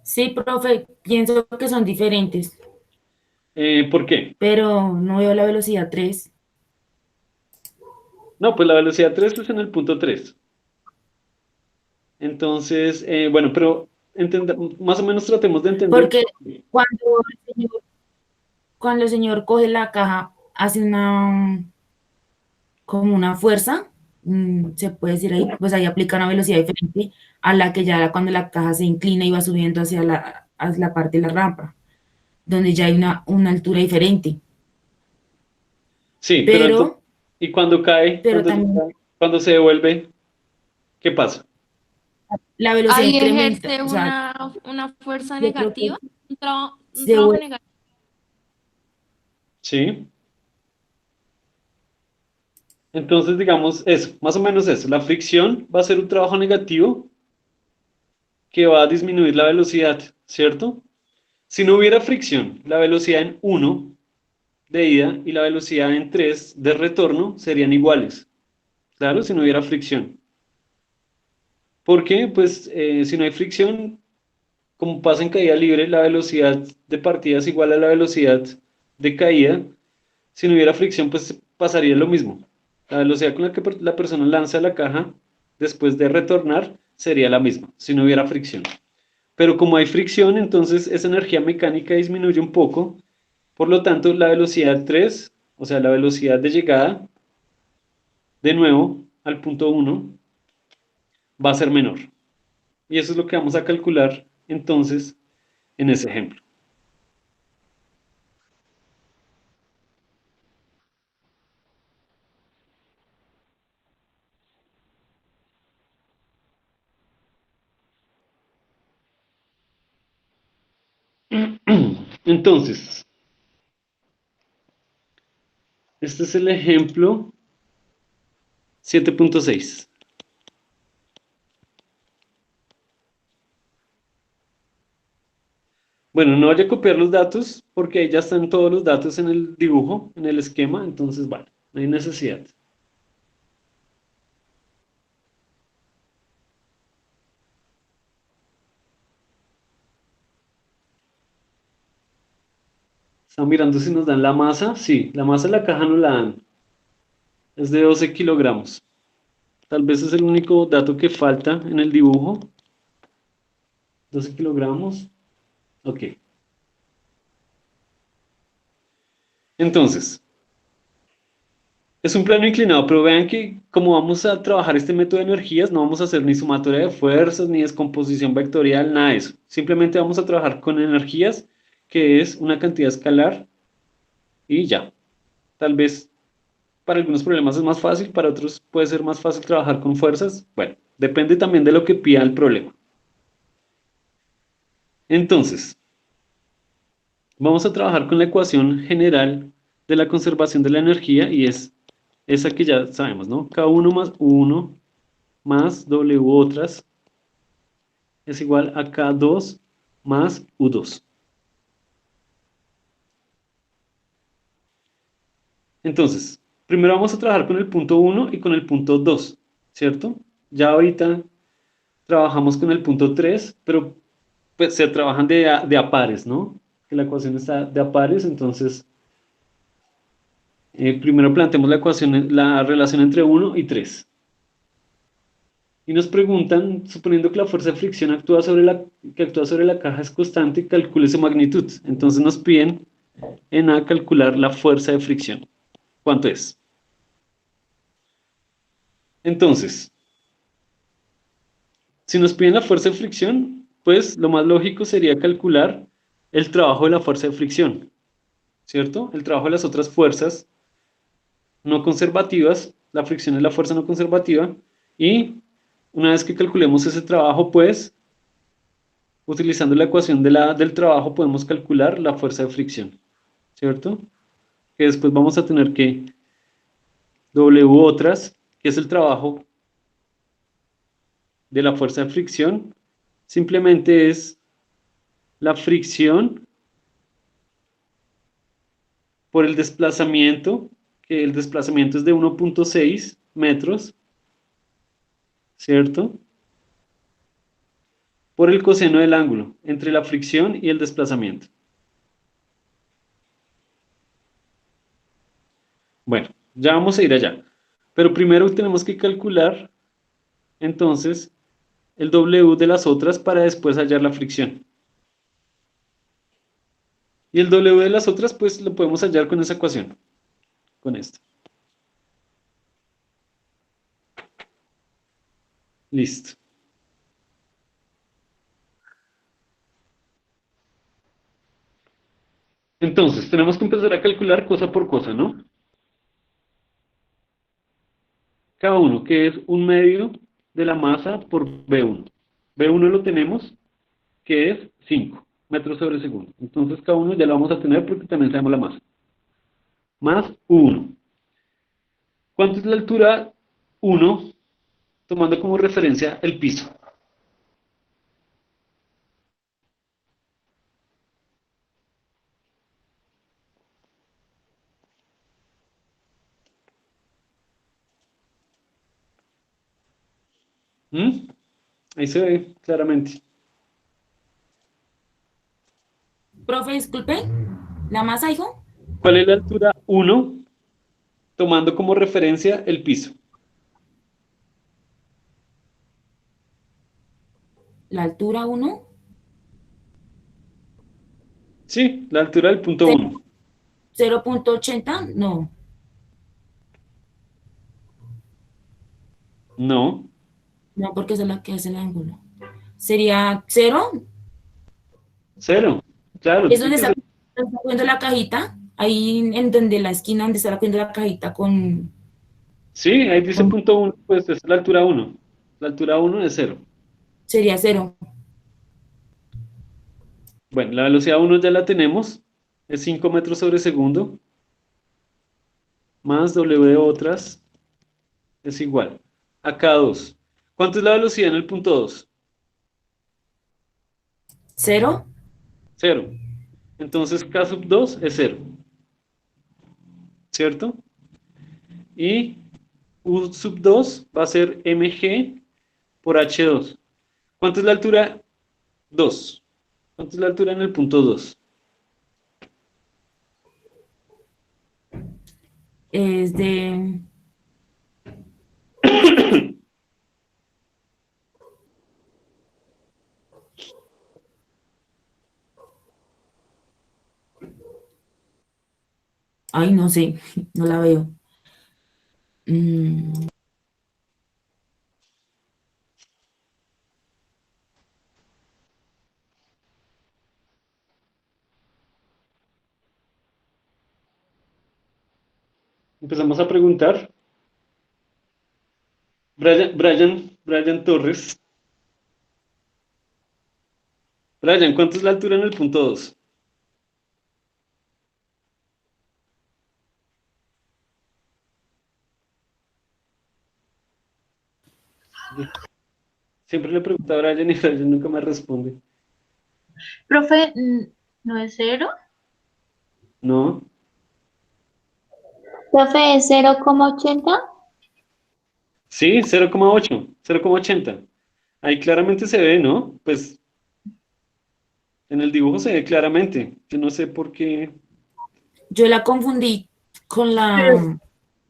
Sí, profe, pienso que son diferentes, ¿Por qué? pero no veo la velocidad 3. No, pues la velocidad 3 es en el punto 3. Entonces, bueno, pero más o menos tratemos de entender. Porque cuando el señor coge la caja, hace como una fuerza, se puede decir ahí, pues ahí aplica una velocidad diferente a la que ya cuando la caja se inclina y va subiendo hacia la parte de la rampa, donde ya hay una altura diferente. Sí, pero entonces, Pero, ¿y cuando cae, pero también cuando se devuelve, qué pasa? la velocidad Ahí incrementa. ejerce O sea, una fuerza yo creo que negativa, un se trabajo vuelve, negativo. ¿Sí? Entonces, digamos eso, más o menos eso. La fricción va a ser un trabajo negativo que va a disminuir la velocidad, ¿cierto? Si no hubiera fricción, la velocidad en 1 de ida y la velocidad en 3 de retorno serían iguales. Claro, si no hubiera fricción. Porque, pues, si no hay fricción, como pasa en caída libre, la velocidad de partida es igual a la velocidad de caída. Si no hubiera fricción, pues pasaría lo mismo. La velocidad con la que la persona lanza la caja después de retornar sería la misma, si no hubiera fricción. Pero como hay fricción, entonces esa energía mecánica disminuye un poco. Por lo tanto, la velocidad 3, o sea, la velocidad de llegada, de nuevo, al punto 1, va a ser menor. Y eso es lo que vamos a calcular entonces en ese ejemplo. Entonces, este es el ejemplo 7.6. Bueno, no vaya a copiar los datos porque ahí ya están todos los datos en el dibujo, en el esquema, entonces, bueno, no hay necesidad. Están mirando si nos dan la masa. Sí, la masa de la caja nos la dan. Es de 12 kilogramos. Tal vez es el único dato que falta en el dibujo. 12 kilogramos. Ok. Entonces, es un plano inclinado, pero vean que como vamos a trabajar este método de energías, no vamos a hacer ni sumatoria de fuerzas, ni descomposición vectorial, nada de eso. Simplemente vamos a trabajar con energías, que es una cantidad escalar, y ya. Tal vez para algunos problemas es más fácil, para otros puede ser más fácil trabajar con fuerzas. Bueno, depende también de lo que pida el problema. Entonces, vamos a trabajar con la ecuación general de la conservación de la energía y es esa que ya sabemos, ¿no? K1 más U1 más W otras es igual a K2 más U2. Entonces, primero vamos a trabajar con el punto 1 y con el punto 2, ¿cierto? Ya ahorita trabajamos con el punto 3, pero pues se trabajan de a pares, ¿no? Que la ecuación está de a pares, entonces primero planteamos la ecuación, la relación entre 1 y 3. Y nos preguntan, suponiendo que la fuerza de fricción que actúa sobre la caja es constante, calcule su magnitud. Entonces nos piden en A calcular la fuerza de fricción. ¿Cuánto es? Entonces, si nos piden la fuerza de fricción, pues lo más lógico sería calcular el trabajo de la fuerza de fricción, ¿cierto? El trabajo de las otras fuerzas no conservativas, la fricción es la fuerza no conservativa, y una vez que calculemos ese trabajo, pues, utilizando la ecuación del trabajo, podemos calcular la fuerza de fricción, ¿cierto? Que después vamos a tener que W otras, que es el trabajo de la fuerza de fricción, simplemente es la fricción por el desplazamiento, que el desplazamiento es de 1.6 metros, ¿cierto? Por el coseno del ángulo entre la fricción y el desplazamiento. Bueno, ya vamos a ir allá. Pero primero tenemos que calcular entonces el W de las otras para después hallar la fricción. Y el W de las otras pues lo podemos hallar con esa ecuación, con esta. Listo. Entonces, tenemos que empezar a calcular cosa por cosa, ¿no? Cada uno, que es un medio de la masa por V1. V1 lo tenemos, que es 5 metros sobre segundo. Entonces, cada uno ya lo vamos a tener porque también sabemos la masa. Más 1. ¿Cuánto es la altura 1? Tomando como referencia el piso. ¿Mm? Ahí se ve claramente. Profe, disculpe, ¿la masa, hijo? ¿Cuál es la altura 1 tomando como referencia el piso? La altura 1, Sí, la altura del punto 1. 0.80, no, No, no, porque esa es la que hace el ángulo. Sería 0, 0. Claro, es tiene donde que está, ser. está poniendo la cajita, ahí en donde la esquina donde está poniendo la cajita Sí, ahí dice con punto 1, pues es la altura 1. La altura 1 es 0. sería 0. Bueno, la velocidad 1 ya la tenemos. Es 5 metros sobre segundo. Más W de otras es igual a K2. ¿Cuánto es la velocidad en el punto 2? 0, 0. Entonces K sub 2 es 0, ¿cierto? Y U sub 2 va a ser mg por h2. ¿Cuánto es la altura 2? ¿Cuánto es la altura en el punto 2? es de, ay, no sé, no la veo. Mm, Empezamos a preguntar. Brian Torres. Brian, ¿cuánto es la altura en el punto 2? Siempre le pregunto a Brian y Brian nunca me responde. Profe, ¿no es 0? No. Profe, ¿es 0,80? Sí, 0,8, 0,80. Ahí claramente se ve, ¿no? Pues en el dibujo se ve claramente. Yo no sé por qué. yo la confundí con Pero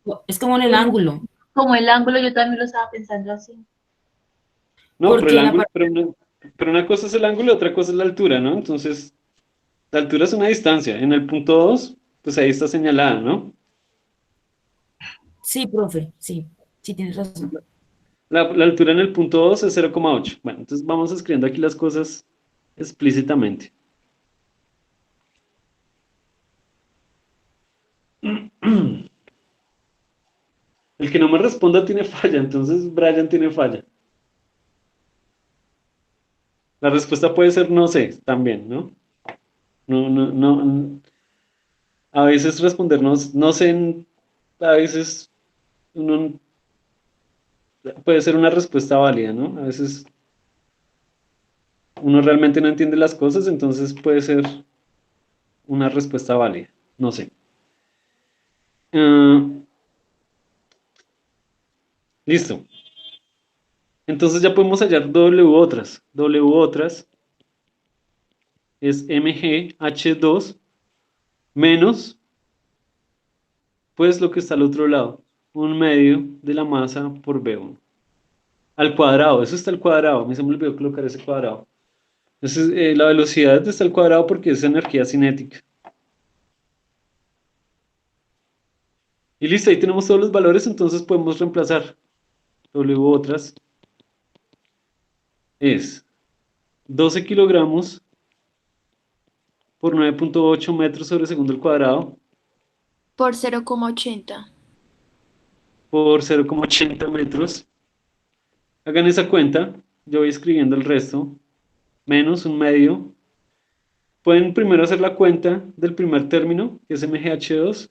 la, es como en el el- ángulo, como el ángulo, yo también lo estaba pensando así. No, pero el porque la ángulo, parte, pero una cosa es el ángulo y otra cosa es la altura, ¿no? Entonces, la altura es una distancia. En el punto 2, pues ahí está señalada, ¿no? sí, profe, sí, sí tienes razón. La altura en el punto 2 es 0,8. Bueno, entonces vamos escribiendo aquí las cosas explícitamente. El que no me responda tiene falla, entonces Brian tiene falla. La respuesta puede ser no sé, también, ¿no? No, no, no. A veces respondernos no sé, a veces uno puede ser una respuesta válida, ¿no? A veces uno realmente no entiende las cosas, entonces puede ser una respuesta válida. No sé. Ah, listo. Entonces ya podemos hallar W otras. W otras es mgh2 menos, pues lo que está al otro lado, un medio de la masa por B1. Al cuadrado, eso está al cuadrado. A mí se me olvidó colocar ese cuadrado. Entonces, la velocidad está al cuadrado porque es energía cinética. Y listo, ahí tenemos todos los valores, entonces podemos reemplazar. W otras es 12 kilogramos por 9,8 metros sobre segundo al cuadrado Por 0,80. por 0,80 metros. Hagan esa cuenta, yo voy escribiendo el resto, menos un medio. Pueden primero hacer la cuenta del primer término, que es mgh2,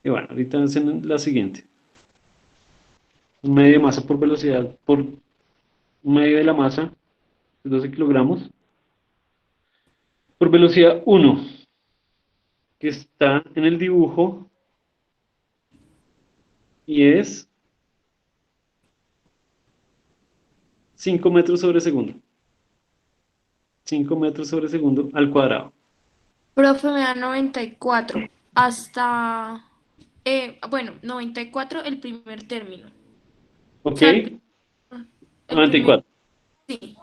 y bueno, ahorita hacen la siguiente. Un medio de masa por velocidad, por un medio de la masa, 12 kilogramos, por velocidad 1, que está en el dibujo, y es 5 metros sobre segundo. 5 metros sobre segundo al cuadrado. Profe, me da 94 hasta, bueno, 94 el primer término. O ¿Ok? sea, el primer, 94. sí.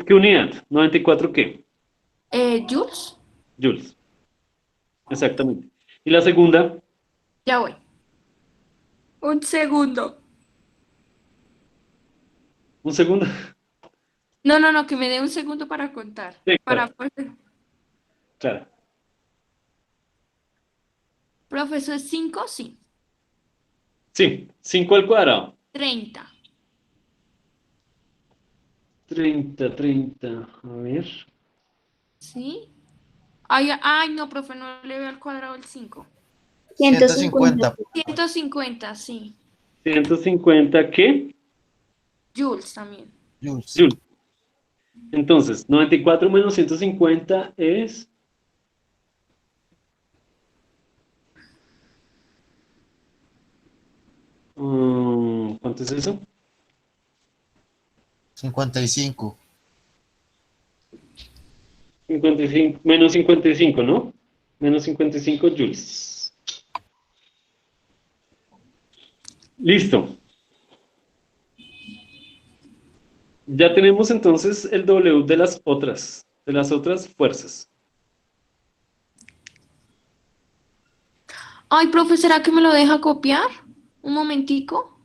¿Qué unidad? ¿94 qué? Joules, Joules. Exactamente. ¿Y la segunda? ya voy. Un segundo. ¿Un segundo? No, que me dé un segundo para contar. Sí, Para, claro. pues, Claro. profe, ¿eso es 5? Sí. Sí, 5 al cuadrado. 30. 30. A ver. ¿Sí? Ay, no, profe, no le veo al cuadrado el 5. 150. 150. 150, sí. 150 ¿qué? Joules también. Joules. Joules. Entonces, 94 menos 150 es... ¿cuánto es eso? 55. 55, menos 55, ¿no? Menos 55 joules. Listo. Ya tenemos entonces el W de las otras fuerzas. Ay, profe, ¿será que me lo deja copiar? Un momentico.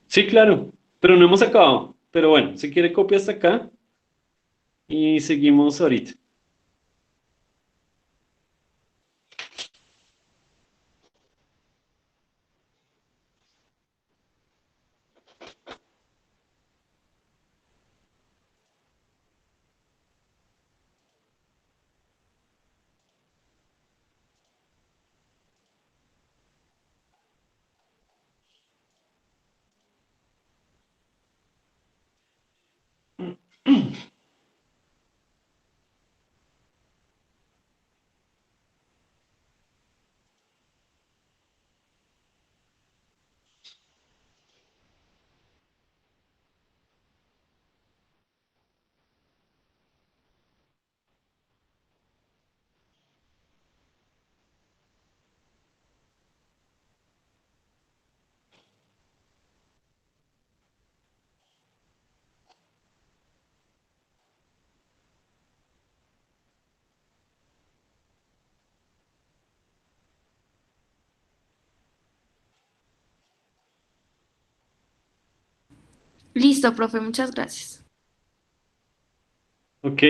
Sí, claro, pero no hemos acabado. Pero bueno, si quiere copia hasta acá y seguimos ahorita. Listo, profe, muchas gracias. ¿Ok?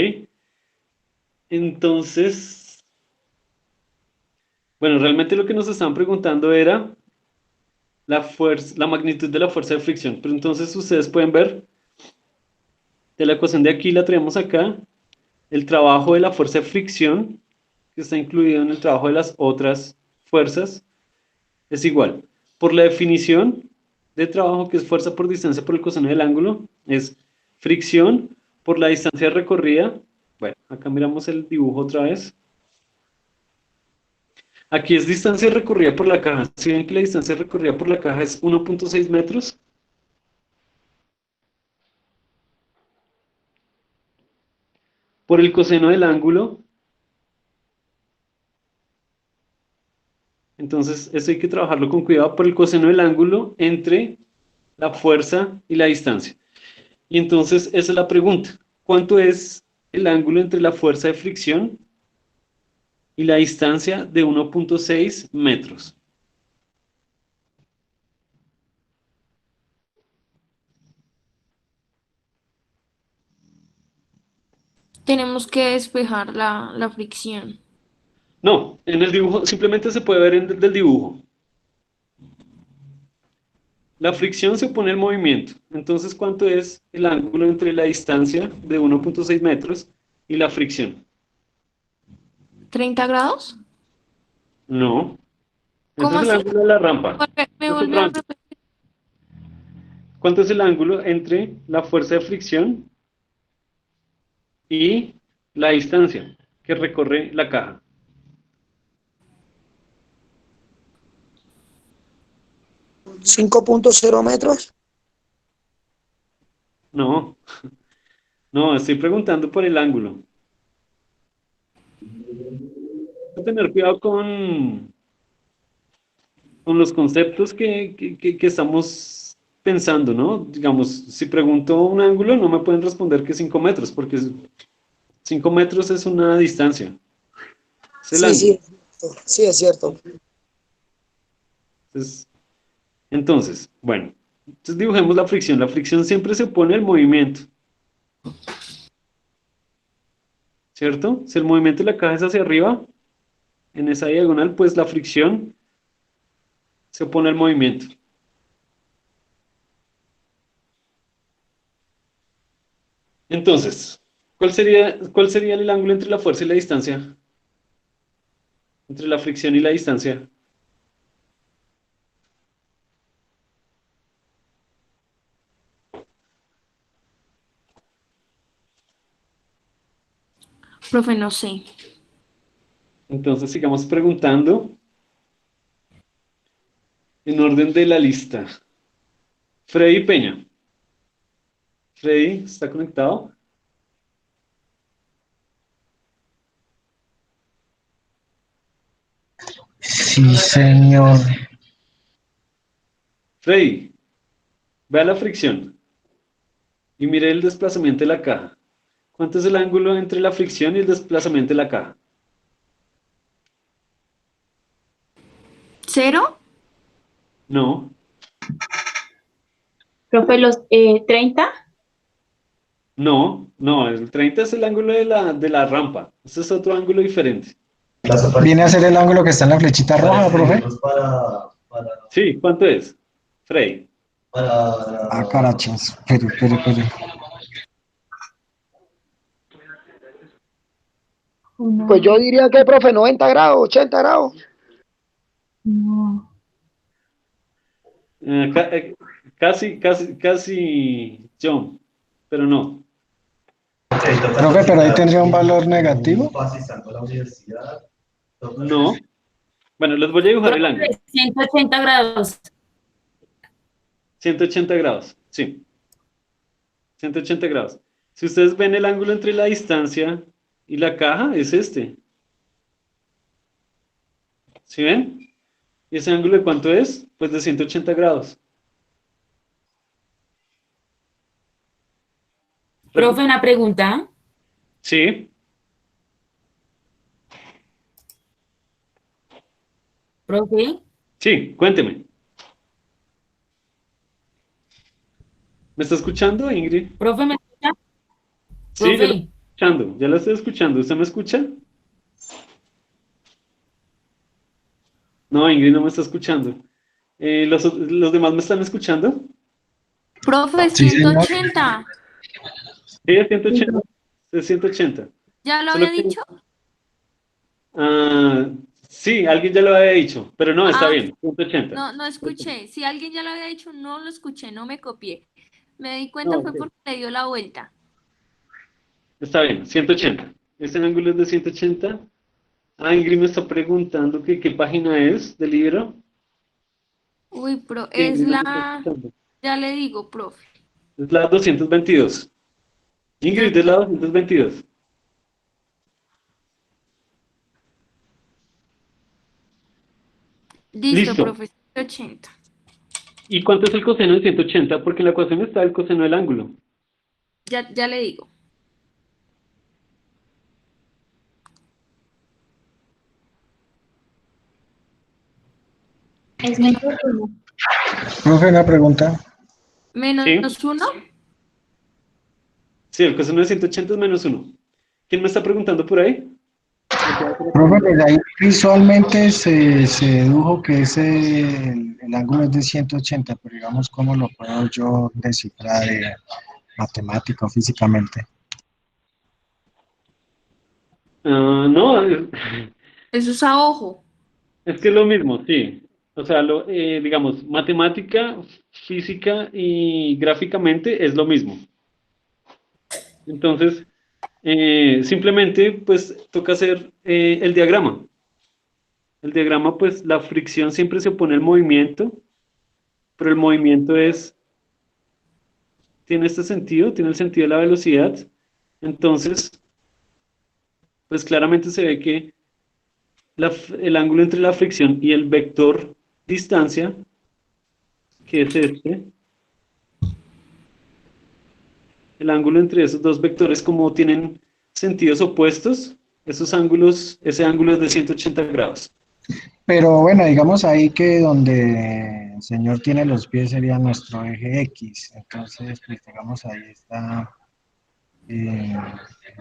Entonces, bueno, realmente lo que nos estaban preguntando era la fuerza, la magnitud de la fuerza de fricción. Pero entonces ustedes pueden ver, de la ecuación de aquí la traemos acá, el trabajo de la fuerza de fricción, que está incluido en el trabajo de las otras fuerzas, es igual. Por la definición de trabajo, que es fuerza por distancia por el coseno del ángulo, es fricción por la distancia recorrida. Bueno, acá miramos el dibujo otra vez. Aquí es distancia recorrida por la caja. Si ven que la distancia recorrida por la caja es 1.6 metros, por el coseno del ángulo, entonces eso hay que trabajarlo con cuidado, por el coseno del ángulo entre la fuerza y la distancia. Y entonces esa es la pregunta. ¿Cuánto es el ángulo entre la fuerza de fricción y la distancia de 1.6 metros? Tenemos que despejar la fricción. No, en el dibujo simplemente se puede ver del dibujo. La fricción se opone al movimiento. Entonces, ¿cuánto es el ángulo entre la distancia de 1.6 metros y la fricción? ¿30 grados? No. Ese ¿Cómo es el así? ángulo de la rampa. Me Ese es volvió otro a ángulo. repetir. ¿Cuánto es el ángulo entre la fuerza de fricción y la distancia que recorre la caja? ¿5.0 metros? No, no, estoy preguntando por el ángulo. Hay que tener cuidado con los conceptos que estamos pensando, ¿no? Digamos, si pregunto un ángulo, no me pueden responder que 5 metros, porque 5 metros es una distancia. Es el Sí, ángulo. sí, es cierto. Entonces, bueno, entonces dibujemos la fricción. La fricción siempre se opone al movimiento, ¿cierto? Si el movimiento de la caja es hacia arriba, en esa diagonal, pues la fricción se opone al movimiento. Entonces, ¿cuál sería el ángulo entre la fuerza y la distancia? Entre la fricción y la distancia. Profe, no sé. Entonces, sigamos preguntando en orden de la lista. Freddy Peña. Freddy, ¿está conectado? Sí, señor. Freddy, vea la fricción y mire el desplazamiento de la caja. ¿Cuánto es el ángulo entre la fricción y el desplazamiento de la caja? ¿Cero? No, Profe, los 30. no, no, el 30 es el ángulo de la rampa. Ese es otro ángulo diferente. Viene a ser el ángulo que está en la flechita roja, profe. Sí, ¿cuánto es? Freddy. Ah, carachas. Espere. Pues yo diría que, profe, 90 grados, 80 grados. No. Casi, John, pero no. Profe, pero ahí tendría un valor negativo. No. Bueno, les voy a dibujar el ángulo. Profe, 180 grados. 180 grados, sí. 180 grados. Si ustedes ven el ángulo entre la distancia y la caja, es este. ¿Sí ven? ¿Y ese ángulo de cuánto es? Pues de 180 grados. Profe, una pregunta. Sí, Profe, sí, cuénteme. ¿Me está escuchando, Ingrid? profe, ¿me escucha? Sí, yo la estoy Profe, escuchando, ya la estoy escuchando. ¿Usted me escucha? No, Ingrid no me está escuchando. ¿Los demás me están escuchando? Profe, Sí, señor. 180. Sí, es 180. Es 180. ¿Ya lo Solo había que, dicho? sí, alguien ya lo había dicho, pero no, está Ah, bien, 180. no, no escuché. Si alguien ya lo había dicho, no lo escuché, no me copié. Me di No, cuenta fue ok, porque le dio la vuelta. está bien, 180. Este ángulo es de 180. Ah, Ingrid me está preguntando que qué página es del libro. Uy, Sí, es Ingrid no me está la, escuchando. ya le digo, profe. Es la 222. Ya, Ingrid, es la 222. listo, Listo. profe, 180. ¿Y cuánto es el coseno de 180? Porque en la ecuación está el coseno del ángulo. Ya le digo. Es menos uno. Profe, una pregunta. ¿Sí? Menos uno. Sí, el coseno de 180 es menos 1. ¿Quién me está preguntando por ahí? ¿Me puede hacer la Profe, pregunta? pues ahí visualmente se dedujo que el ángulo es de 180, pero digamos, ¿cómo lo puedo yo descifrar matemático, físicamente? No, Eso es a ojo. es que es lo mismo, sí. O sea, digamos, matemática, física y gráficamente es lo mismo. Entonces, simplemente, pues, toca hacer el diagrama. El diagrama, pues, la fricción siempre se opone al movimiento, pero el movimiento es tiene este sentido, tiene el sentido de la velocidad. Entonces, pues claramente se ve que el ángulo entre la fricción y el vector distancia, que es este, el ángulo entre esos dos vectores, como tienen sentidos opuestos, esos ángulos, ese ángulo es de 180 grados. Pero bueno, digamos ahí que donde el Señor tiene los pies sería nuestro eje X. Entonces, pues digamos ahí está, eh,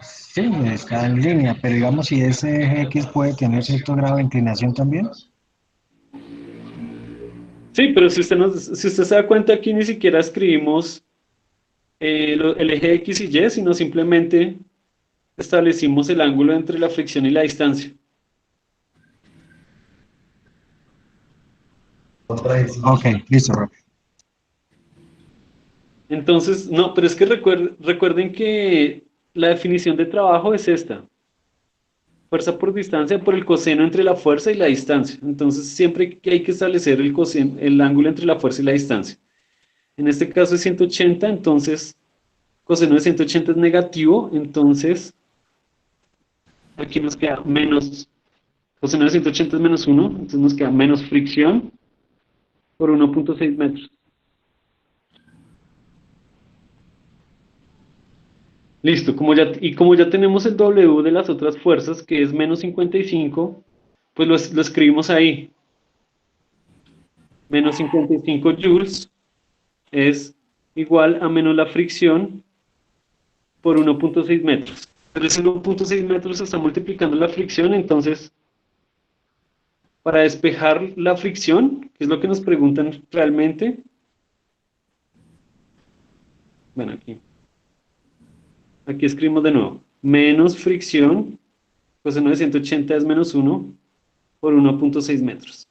sí, está en línea. Pero digamos si ese eje X puede tener cierto grado de inclinación también. Sí, pero si usted se da cuenta, aquí ni siquiera escribimos el eje X y Y, sino simplemente establecimos el ángulo entre la fricción y la distancia. Ok, listo, profe. Entonces, no, pero es que recuerden que la definición de trabajo es esta. Fuerza por distancia por el coseno entre la fuerza y la distancia. Entonces, siempre que hay que establecer el ángulo entre la fuerza y la distancia. En este caso es 180, entonces coseno de 180 es negativo, entonces aquí nos queda menos, coseno de 180 es menos 1, entonces nos queda menos fricción por 1.6 metros. Listo, como ya tenemos el W de las otras fuerzas, que es menos 55, pues lo escribimos ahí. Menos 55 joules es igual a menos la fricción por 1.6 metros. Pero ese 1.6 metros está multiplicando la fricción, entonces, para despejar la fricción, que es lo que nos preguntan realmente, bueno, aquí escribimos de nuevo, menos fricción, coseno de 180 es menos 1 por 1.6 metros.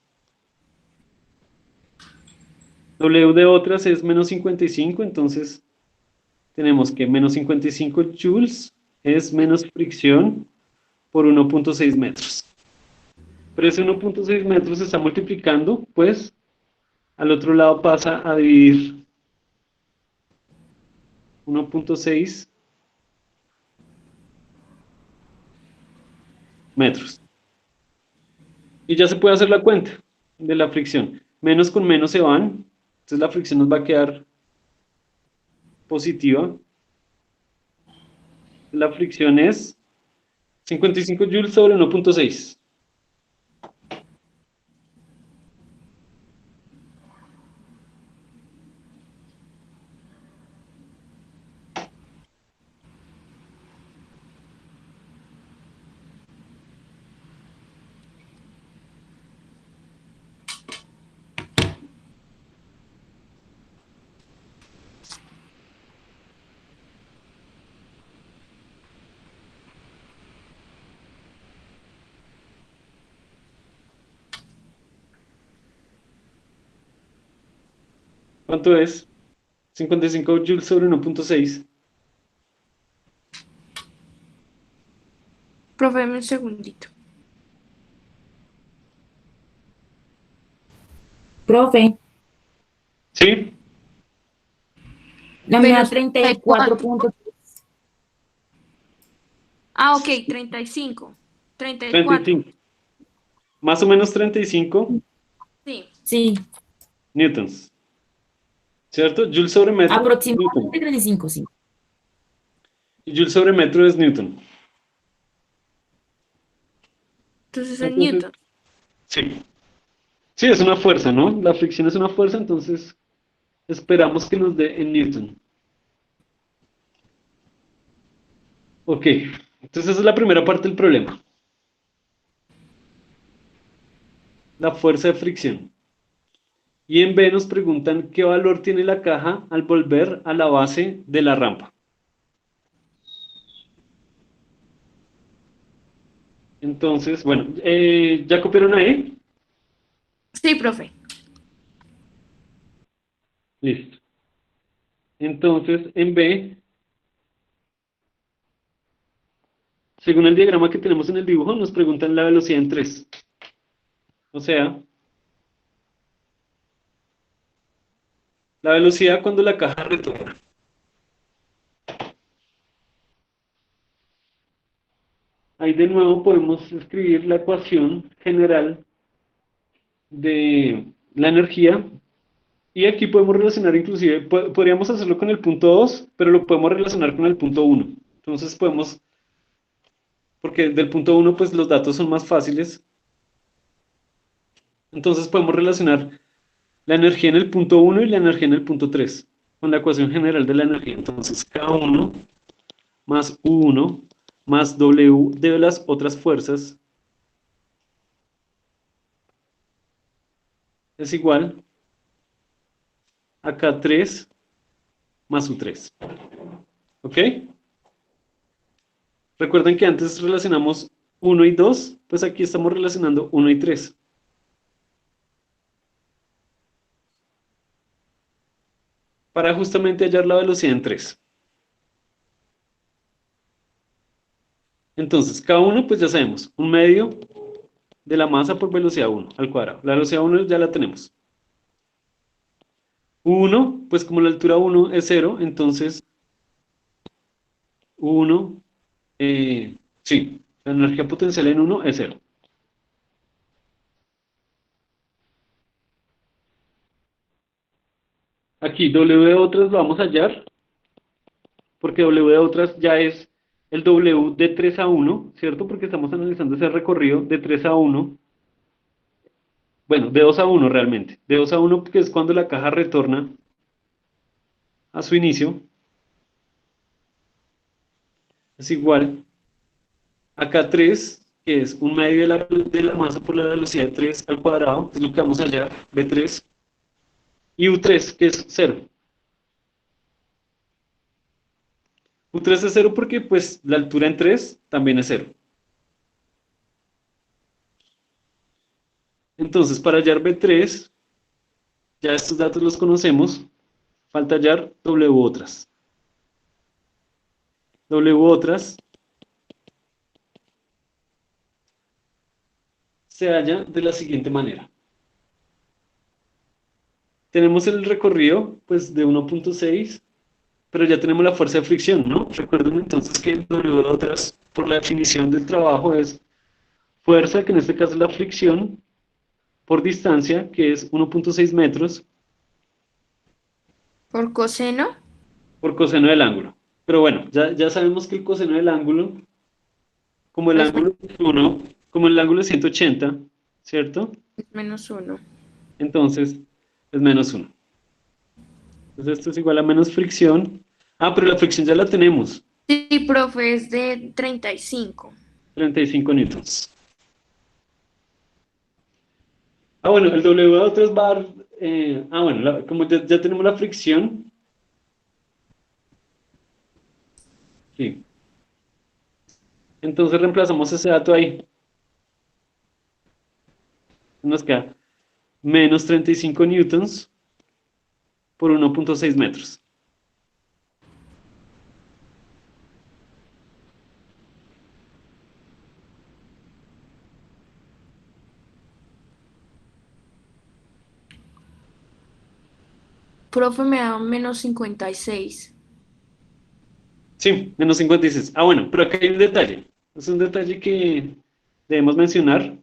W de otras es menos 55, entonces tenemos que menos 55 joules es menos fricción por 1.6 metros. Pero ese 1.6 metros se está multiplicando, pues al otro lado pasa a dividir 1.6 metros. Y ya se puede hacer la cuenta de la fricción. Menos con menos se van, entonces la fricción nos va a quedar positiva. La fricción es 55 joules sobre 1.6. ¿Cuánto es? 55 joules sobre 1.6. Profe, dame un segundito. Profe, ¿Sí? la mía Menos 34 puntos. Ah, ok, 35. 34. 35. Más o menos 35 Sí. Sí, newtons. ¿Cierto? Joule sobre metro, aproximadamente newton. 35, sí. Y joule sobre metro es newton. Entonces en Entonces, Newton. sí. Sí, es una fuerza, ¿no? La fricción es una fuerza, entonces esperamos que nos dé en newton. Ok, entonces esa es la primera parte del problema. La fuerza de fricción. Y en B nos preguntan qué valor tiene la caja al volver a la base de la rampa. Entonces, bueno, ¿ya copiaron ahí? Sí, profe. Listo. Entonces, en B, según el diagrama que tenemos en el dibujo, nos preguntan la velocidad en 3. O sea, la velocidad cuando la caja retorna. ahí de nuevo podemos escribir la ecuación general de la energía. Y aquí podemos relacionar inclusive, podríamos hacerlo con el punto 2, pero lo podemos relacionar con el punto 1. Entonces podemos, porque del punto 1 pues los datos son más fáciles. Entonces podemos relacionar la energía en el punto 1 y la energía en el punto 3 con la ecuación general de la energía. Entonces K1 más U1 más W de las otras fuerzas es igual a K3 más U3. ¿Ok? Recuerden que antes relacionamos 1 y 2, pues aquí estamos relacionando 1 y 3. Para justamente hallar la velocidad en 3. Entonces, K1, pues ya sabemos, un medio de la masa por velocidad 1 al cuadrado. La velocidad 1 ya la tenemos. 1, pues como la altura 1 es 0, entonces 1, sí, la energía potencial en 1 es 0. Aquí W de otras lo vamos a hallar, porque W de otras ya es el W de 3 a 1, ¿cierto? Porque estamos analizando ese recorrido de 3 a 1. Bueno, de 2 a 1 realmente. De 2 a 1 porque es cuando la caja retorna a su inicio. Es igual a K3, que es un medio de la masa por la velocidad de 3 al cuadrado, es lo que vamos a hallar, B3. Y U3, que es 0. U3 es 0 porque pues la altura en 3 también es 0. Entonces, para hallar B3, ya estos datos los conocemos, falta hallar W otras. W otras se halla de la siguiente manera. Tenemos el recorrido pues de 1.6, pero ya tenemos la fuerza de fricción, ¿no? Recuerden entonces que el W de otras, por la definición del trabajo, es fuerza, que en este caso es la fricción, por distancia, que es 1.6 metros. ¿Por coseno? Por coseno del ángulo. Pero bueno, ya sabemos que el coseno del ángulo, como el ángulo es 1, como el ángulo es 180, ¿cierto? Es menos 1. Entonces es menos 1. Entonces esto es igual a menos fricción. Ah, pero la fricción ya la tenemos. Sí, profe, es de 35. 35 newtons. Ah, bueno, el W de otros va a dar, bueno, como ya tenemos la fricción. Sí. Entonces reemplazamos ese dato ahí. Nos queda menos 35 newtons por 1.6 metros. Profe, me da menos 56. Sí, menos 56. Ah, bueno, pero acá hay un detalle. Es un detalle que debemos mencionar.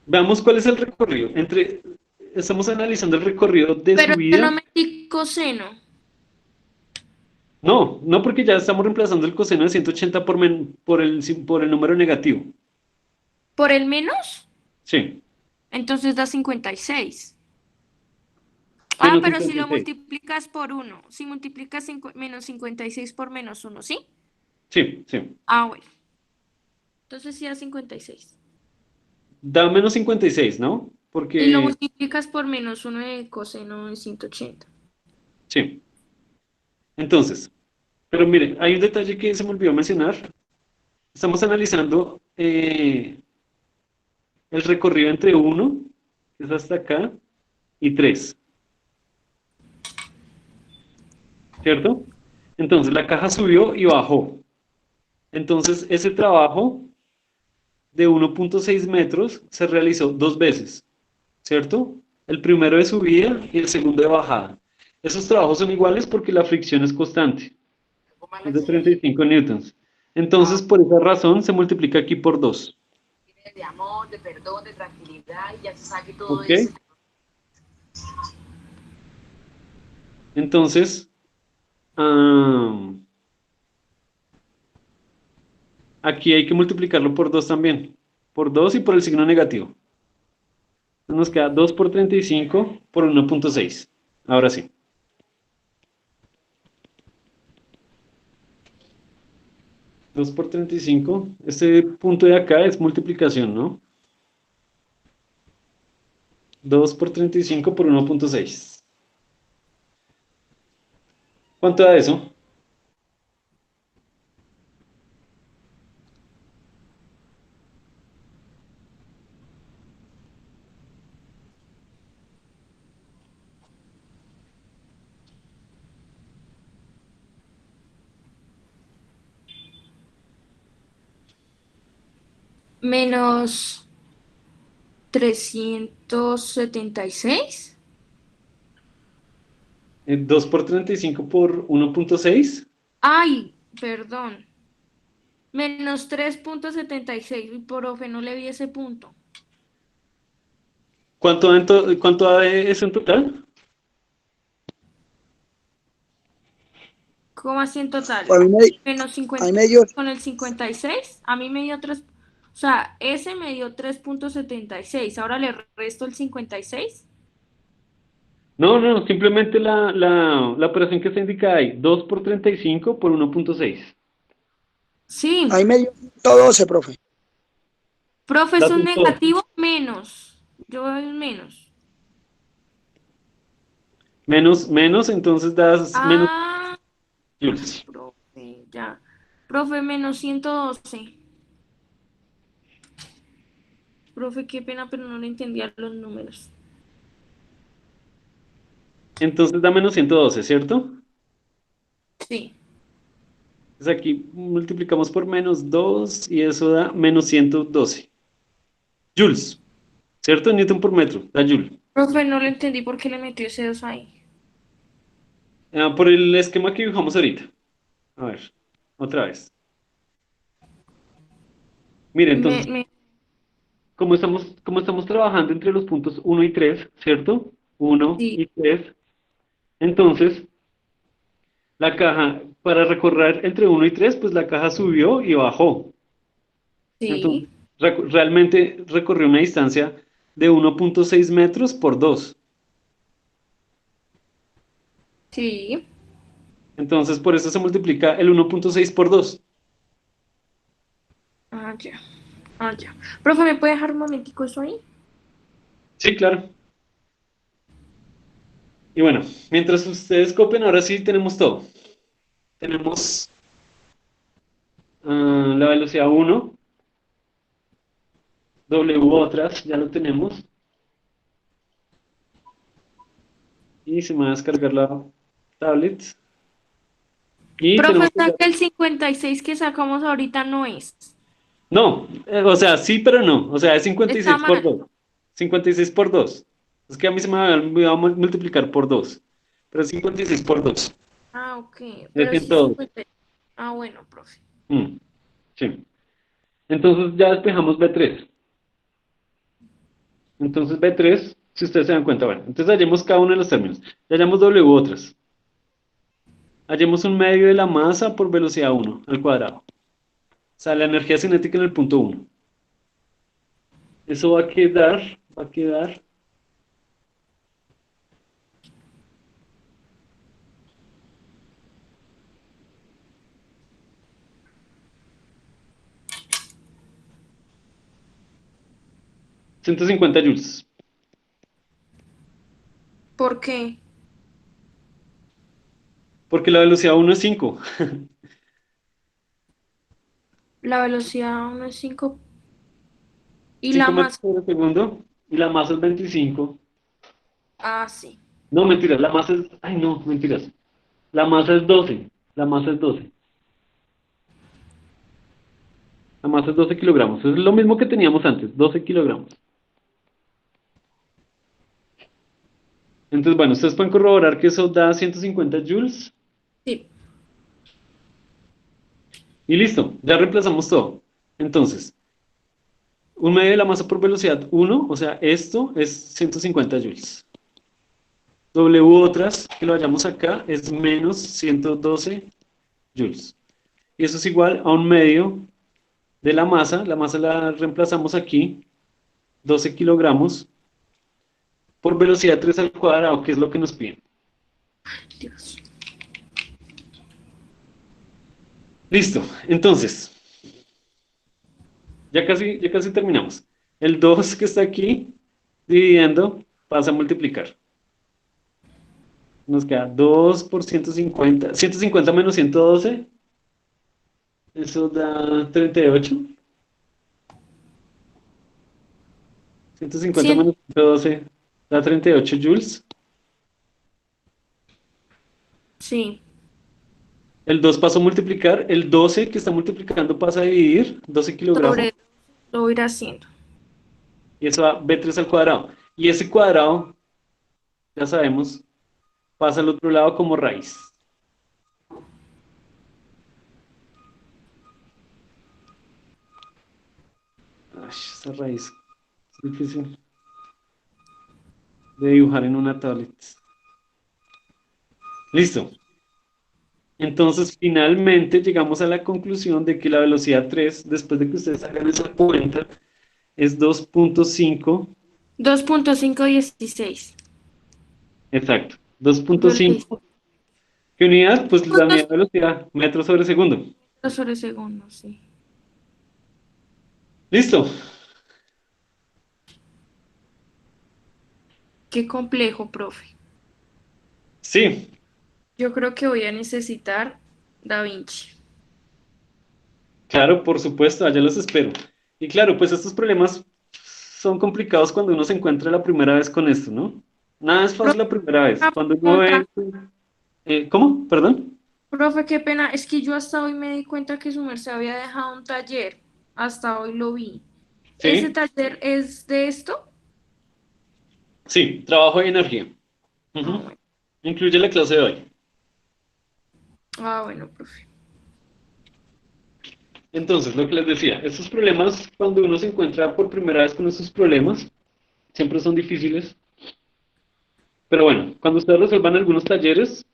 Veamos cuál es el recorrido. Estamos analizando el recorrido de Pero yo no subida. metí coseno. No, porque ya estamos reemplazando el coseno de 180 por el número negativo. ¿Por el menos? Sí. Entonces da 56. Ah, Menos pero si lo 56. multiplicas por 1. Si multiplicas menos 56 por menos 1, ¿sí? Sí. Ah, bueno. Entonces sí da 56. Da menos 56, ¿no? Y lo Porque, multiplicas por menos 1 de coseno de 180. sí. Entonces, pero miren, hay un detalle que se me olvidó mencionar. Estamos analizando el recorrido entre 1, que es hasta acá, y 3. ¿Cierto? Entonces la caja subió y bajó. Entonces ese trabajo de 1.6 metros se realizó 2 veces, ¿cierto? El primero de subida y el segundo de bajada. Esos trabajos son iguales porque la fricción es constante. Es de 35 newtons. Entonces, por esa razón, se multiplica aquí por 2. De amor, de perdón, de tranquilidad, y ya se sabe que todo ¿Ok? eso. Entonces, aquí hay que multiplicarlo por 2 también. Por 2 y por el signo negativo. Entonces nos queda 2 por 35 por 1.6. Ahora sí. Dos por 35. Este punto de acá es multiplicación, ¿no? 2 por 35 por 1.6. ¿Cuánto da eso? Menos 376. 2 por 35 por 1.6. Ay, perdón. Menos 3.76. Y profe, no le vi ese punto. ¿Cuánto da eso en total? ¿Cómo así en total? A mí Menos a 50 mí me dio, con el 56. A mí me dio 3. O sea, ese me dio 3.76. Ahora le resto el 56. No, no, simplemente la operación que está indicada ahí. 2 por 35 por 1.6. Sí. a mí me dio 112, profe. Profe, es Da un punto. negativo menos. Yo veo el menos. Menos, entonces das menos Ah, joules. profe, ya. Profe, menos 112. Profe, qué pena, pero no le entendía los números. Entonces da menos 112, ¿cierto? Sí. Entonces aquí multiplicamos por menos 2 y eso da menos 112. Joules, ¿cierto? Newton por metro, da joule. Profe, no le entendí por qué le metió ese 2 ahí. Por el esquema que dibujamos ahorita. A ver, otra vez. Mire, Me, entonces, me, como estamos trabajando entre los puntos 1 y 3, ¿cierto? 1 sí, y 3. Entonces, la caja, para recorrer entre 1 y 3, pues la caja subió y bajó. Entonces, sí, realmente recorrió una distancia de 1.6 metros por 2. sí. Entonces, por eso se multiplica el 1.6 por 2. Ah, ya. Ah, ya. Profe, ¿me puede dejar un momentico eso ahí? Sí, claro. Y bueno, mientras ustedes copian, ahora sí tenemos todo. Tenemos la velocidad 1, W otras, ya lo tenemos. Y se me va a descargar la tablet. Y Profe, tenemos o que... sea que el 56 que sacamos ahorita no es. No, o sea, sí, pero no. O sea, es Está 56 por mal. 2. 56 por 2. Es que a mí se me va a olvidado multiplicar por 2. Pero es 56 por 2. Ah, ok. Es Pero sí 102. 50. Ah, bueno, profe. Sí. Entonces ya despejamos B3. Entonces B3, si ustedes se dan cuenta, bueno, entonces hallemos cada uno de los términos. Ya hallamos W otras. Hallemos un medio de la masa por velocidad 1 al cuadrado. O sea, la energía cinética en el punto 1. Eso va a quedar 150 joules. ¿Por qué? Porque la velocidad 1 es 5. La velocidad 1 es 5. ¿Y la 5 metros masa? por segundo. Y la masa es 25. Ah, sí. No, mentiras, la masa es... Ay, no, mentiras. La masa es 12. La masa es 12. La masa es 12 kilogramos. Es lo mismo que teníamos antes, 12 kilogramos. Entonces, bueno, ustedes pueden corroborar que eso da 150 joules. Sí. Y listo, ya reemplazamos todo. Entonces, un medio de la masa por velocidad 1, o sea, esto es 150 joules. W otras, que lo hallamos acá, es menos 112 joules. Y eso es igual a un medio de la masa la reemplazamos aquí, 12 kilogramos, por velocidad 3 al cuadrado, que es lo que nos piden. Dios. Listo, entonces, ya casi terminamos. El 2 que está aquí, dividiendo, pasa a multiplicar. Nos queda 2 por 150. 150 menos 112. Eso da 38. 150 Cien- menos 112 da 38 joules. Sí, El 2 pasó a multiplicar. El 12 que está multiplicando pasa a dividir. 12 kilogramos. sobre lo voy a ir haciendo. Y eso da B3 al cuadrado. Y ese cuadrado, ya sabemos, pasa al otro lado como raíz. Ay, esa raíz es difícil de dibujar en una tablet. Listo. Entonces, finalmente llegamos a la conclusión de que la velocidad 3, después de que ustedes hagan esa cuenta, es 2.5. 2.516. Exacto. 2.5. ¿Qué unidad? Pues la unidad de velocidad, metros sobre segundo. Sobre segundo, sí. Listo. Qué complejo, profe. Sí, Yo creo que voy a necesitar DaVinci. claro, por supuesto, allá los espero. Y claro, pues estos problemas son complicados cuando uno se encuentra la primera vez con esto, ¿no? Nada es fácil la primera vez. Cuando uno ve... ¿Cómo? ¿Perdón? Profe, qué pena. Es que yo hasta hoy me di cuenta que su merced había dejado un taller. Hasta hoy lo vi. ¿Ese Sí, taller es de esto? sí, trabajo y energía. Ujú. Ah, bueno. Incluye la clase de hoy. Ah, bueno, profe. Entonces, lo que les decía, estos problemas, cuando uno se encuentra por primera vez con estos problemas, siempre son difíciles. Pero bueno, cuando ustedes resuelvan algunos talleres,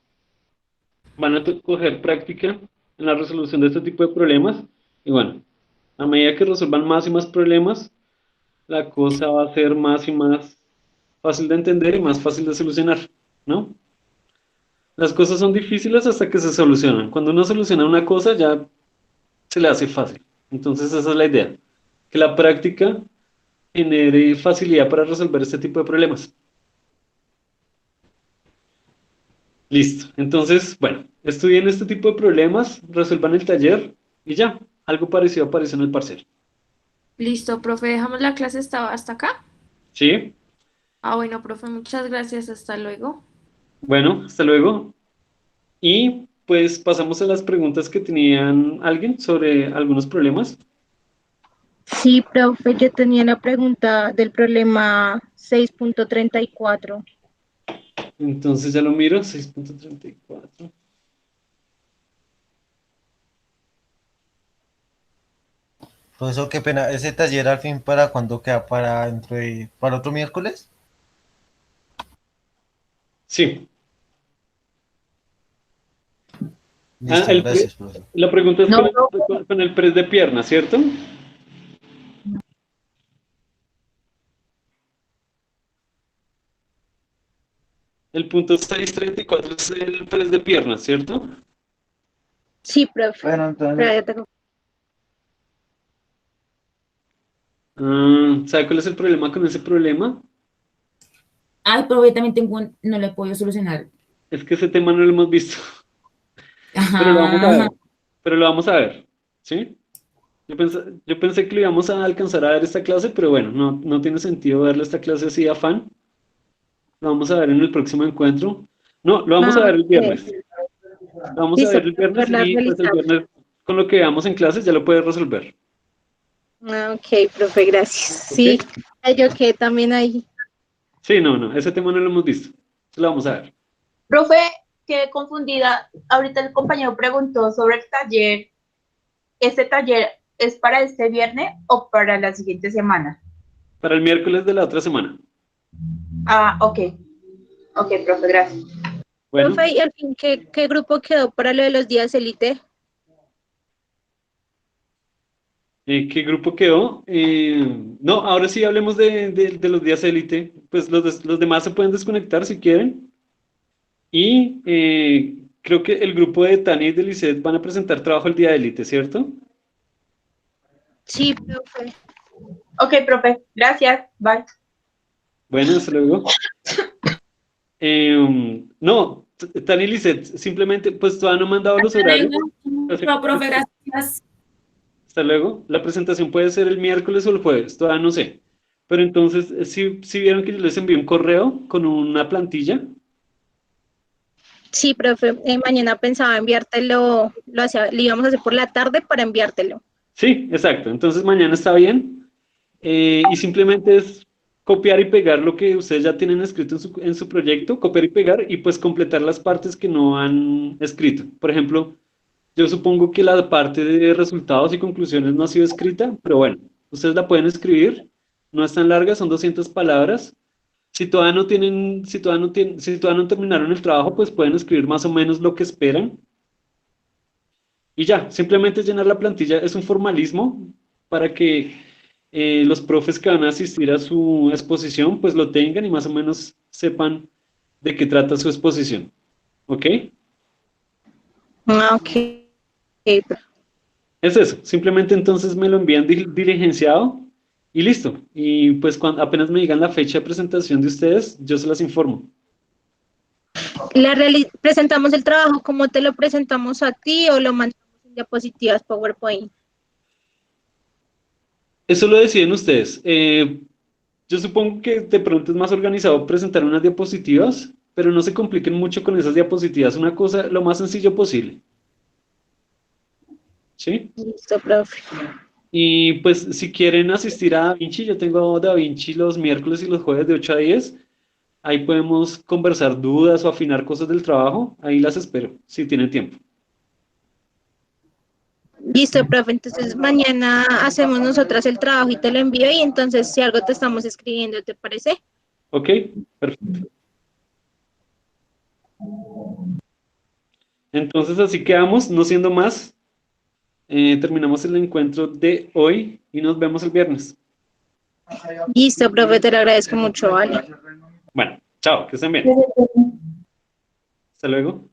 van a coger práctica en la resolución de este tipo de problemas. Y bueno, a medida que resuelvan más y más problemas, la cosa va a ser más y más fácil de entender y más fácil de solucionar, ¿no? Las cosas son difíciles hasta que se solucionan. Cuando uno soluciona una cosa, ya se le hace fácil. Entonces, esa es la idea. Que la práctica genere facilidad para resolver este tipo de problemas. Listo. Entonces, bueno, estudien este tipo de problemas, resuelvan el taller y ya. Algo parecido aparece en el parcial. Listo, profe. Dejamos la clase hasta acá. ¿Sí? Ah, bueno, profe. Muchas gracias. Hasta luego. Bueno, hasta luego. Y pues pasamos a las preguntas que tenían alguien sobre algunos problemas. Sí, profe, yo tenía la pregunta del problema 6.34. Entonces ya lo miro, 6.34. Profesor, qué pena. ¿Ese taller al fin para cuándo queda? ¿Para para otro miércoles? Sí. Listo, gracias, profesor. La pregunta es No, con el press de pierna, ¿cierto? El punto 634 es el press de pierna, ¿cierto? sí, profe. Bueno, entonces, Pero ya tengo- ¿Sabe cuál es el problema con ese problema? Ay, profe, también tengo no le puedo solucionar. Es que ese tema no lo hemos visto, pero lo vamos a Ajá. ver. Pero lo vamos a ver, ¿sí? Yo pensé que lo íbamos a alcanzar a ver esta clase, pero bueno, no tiene sentido verle esta clase así de afán. Lo vamos a ver en el próximo encuentro. No, lo vamos a ver el ok. viernes. Lo vamos a Listo, ver el viernes profe, la y pues el realizamos. viernes con lo que veamos en clases ya lo puedes resolver. Ok, profe, gracias. ¿Ok? Sí, yo que también ahí. Sí, no, ese tema no lo hemos visto. Lo vamos a ver. Profe, quedé confundida. Ahorita el compañero preguntó sobre el taller ¿este taller es para este viernes o para la siguiente semana? Para el miércoles de la otra semana. Ah, ok. Ok, profe, gracias. Bueno, Profe, ¿y al fin qué grupo quedó para lo de los días élite? ¿qué grupo quedó? No, ahora sí hablemos de los días élite. Pues los demás se pueden desconectar si quieren. Y creo que el grupo de Tania y de Lisette van a presentar trabajo el día élite, ¿cierto? Sí, profe. Ok, profe, gracias. Bye. Bueno, hasta luego. No, Tania y Lisette, simplemente, pues todavía no han mandado los horarios. No, profe, gracias. Hasta luego. La presentación puede ser el miércoles o el jueves, todavía no sé. Pero entonces, si vieron que yo les envié un correo con una plantilla. Sí, profe, mañana pensaba enviártelo, lo íbamos a hacer por la tarde para enviártelo. Sí, exacto. Entonces mañana está bien. Y simplemente es copiar y pegar lo que ustedes ya tienen escrito en su proyecto, copiar y pegar y pues completar las partes que no han escrito. Por ejemplo, yo supongo que la parte de resultados y conclusiones no ha sido escrita, pero bueno, ustedes la pueden escribir. No es tan larga, son 200 palabras. Si todavía no terminaron el trabajo, pues pueden escribir más o menos lo que esperan. Y ya, simplemente es llenar la plantilla. Es un formalismo para que los profes que van a asistir a su exposición, pues lo tengan y más o menos sepan de qué trata su exposición. ¿Ok? Ah, ok. Es eso. Simplemente entonces me lo envían diligenciado y listo. Y pues cuando apenas me digan la fecha de presentación de ustedes, yo se las informo. Presentamos el trabajo, ¿cómo te lo presentamos a ti o lo mandamos en diapositivas PowerPoint? Eso lo deciden ustedes. Yo supongo que de pronto es más organizado presentar unas diapositivas, pero no se compliquen mucho con esas diapositivas. Una cosa, lo más sencillo posible. ¿Sí? Listo, profe. Y pues si quieren asistir a Da Vinci, yo tengo Da Vinci los miércoles y los jueves de 8 a 10. Ahí podemos conversar dudas o afinar cosas del trabajo. Ahí las espero, si tienen tiempo. Listo, profe. Entonces mañana hacemos nosotras el trabajo y te lo envío y entonces si algo te estamos escribiendo, ¿te parece? Ok, perfecto. Entonces así quedamos, no siendo más. Terminamos el encuentro de hoy y nos vemos el viernes. Listo, profe, te lo agradezco mucho, vale. Bueno, chao, que estén bien. Gracias, profe. Hasta luego.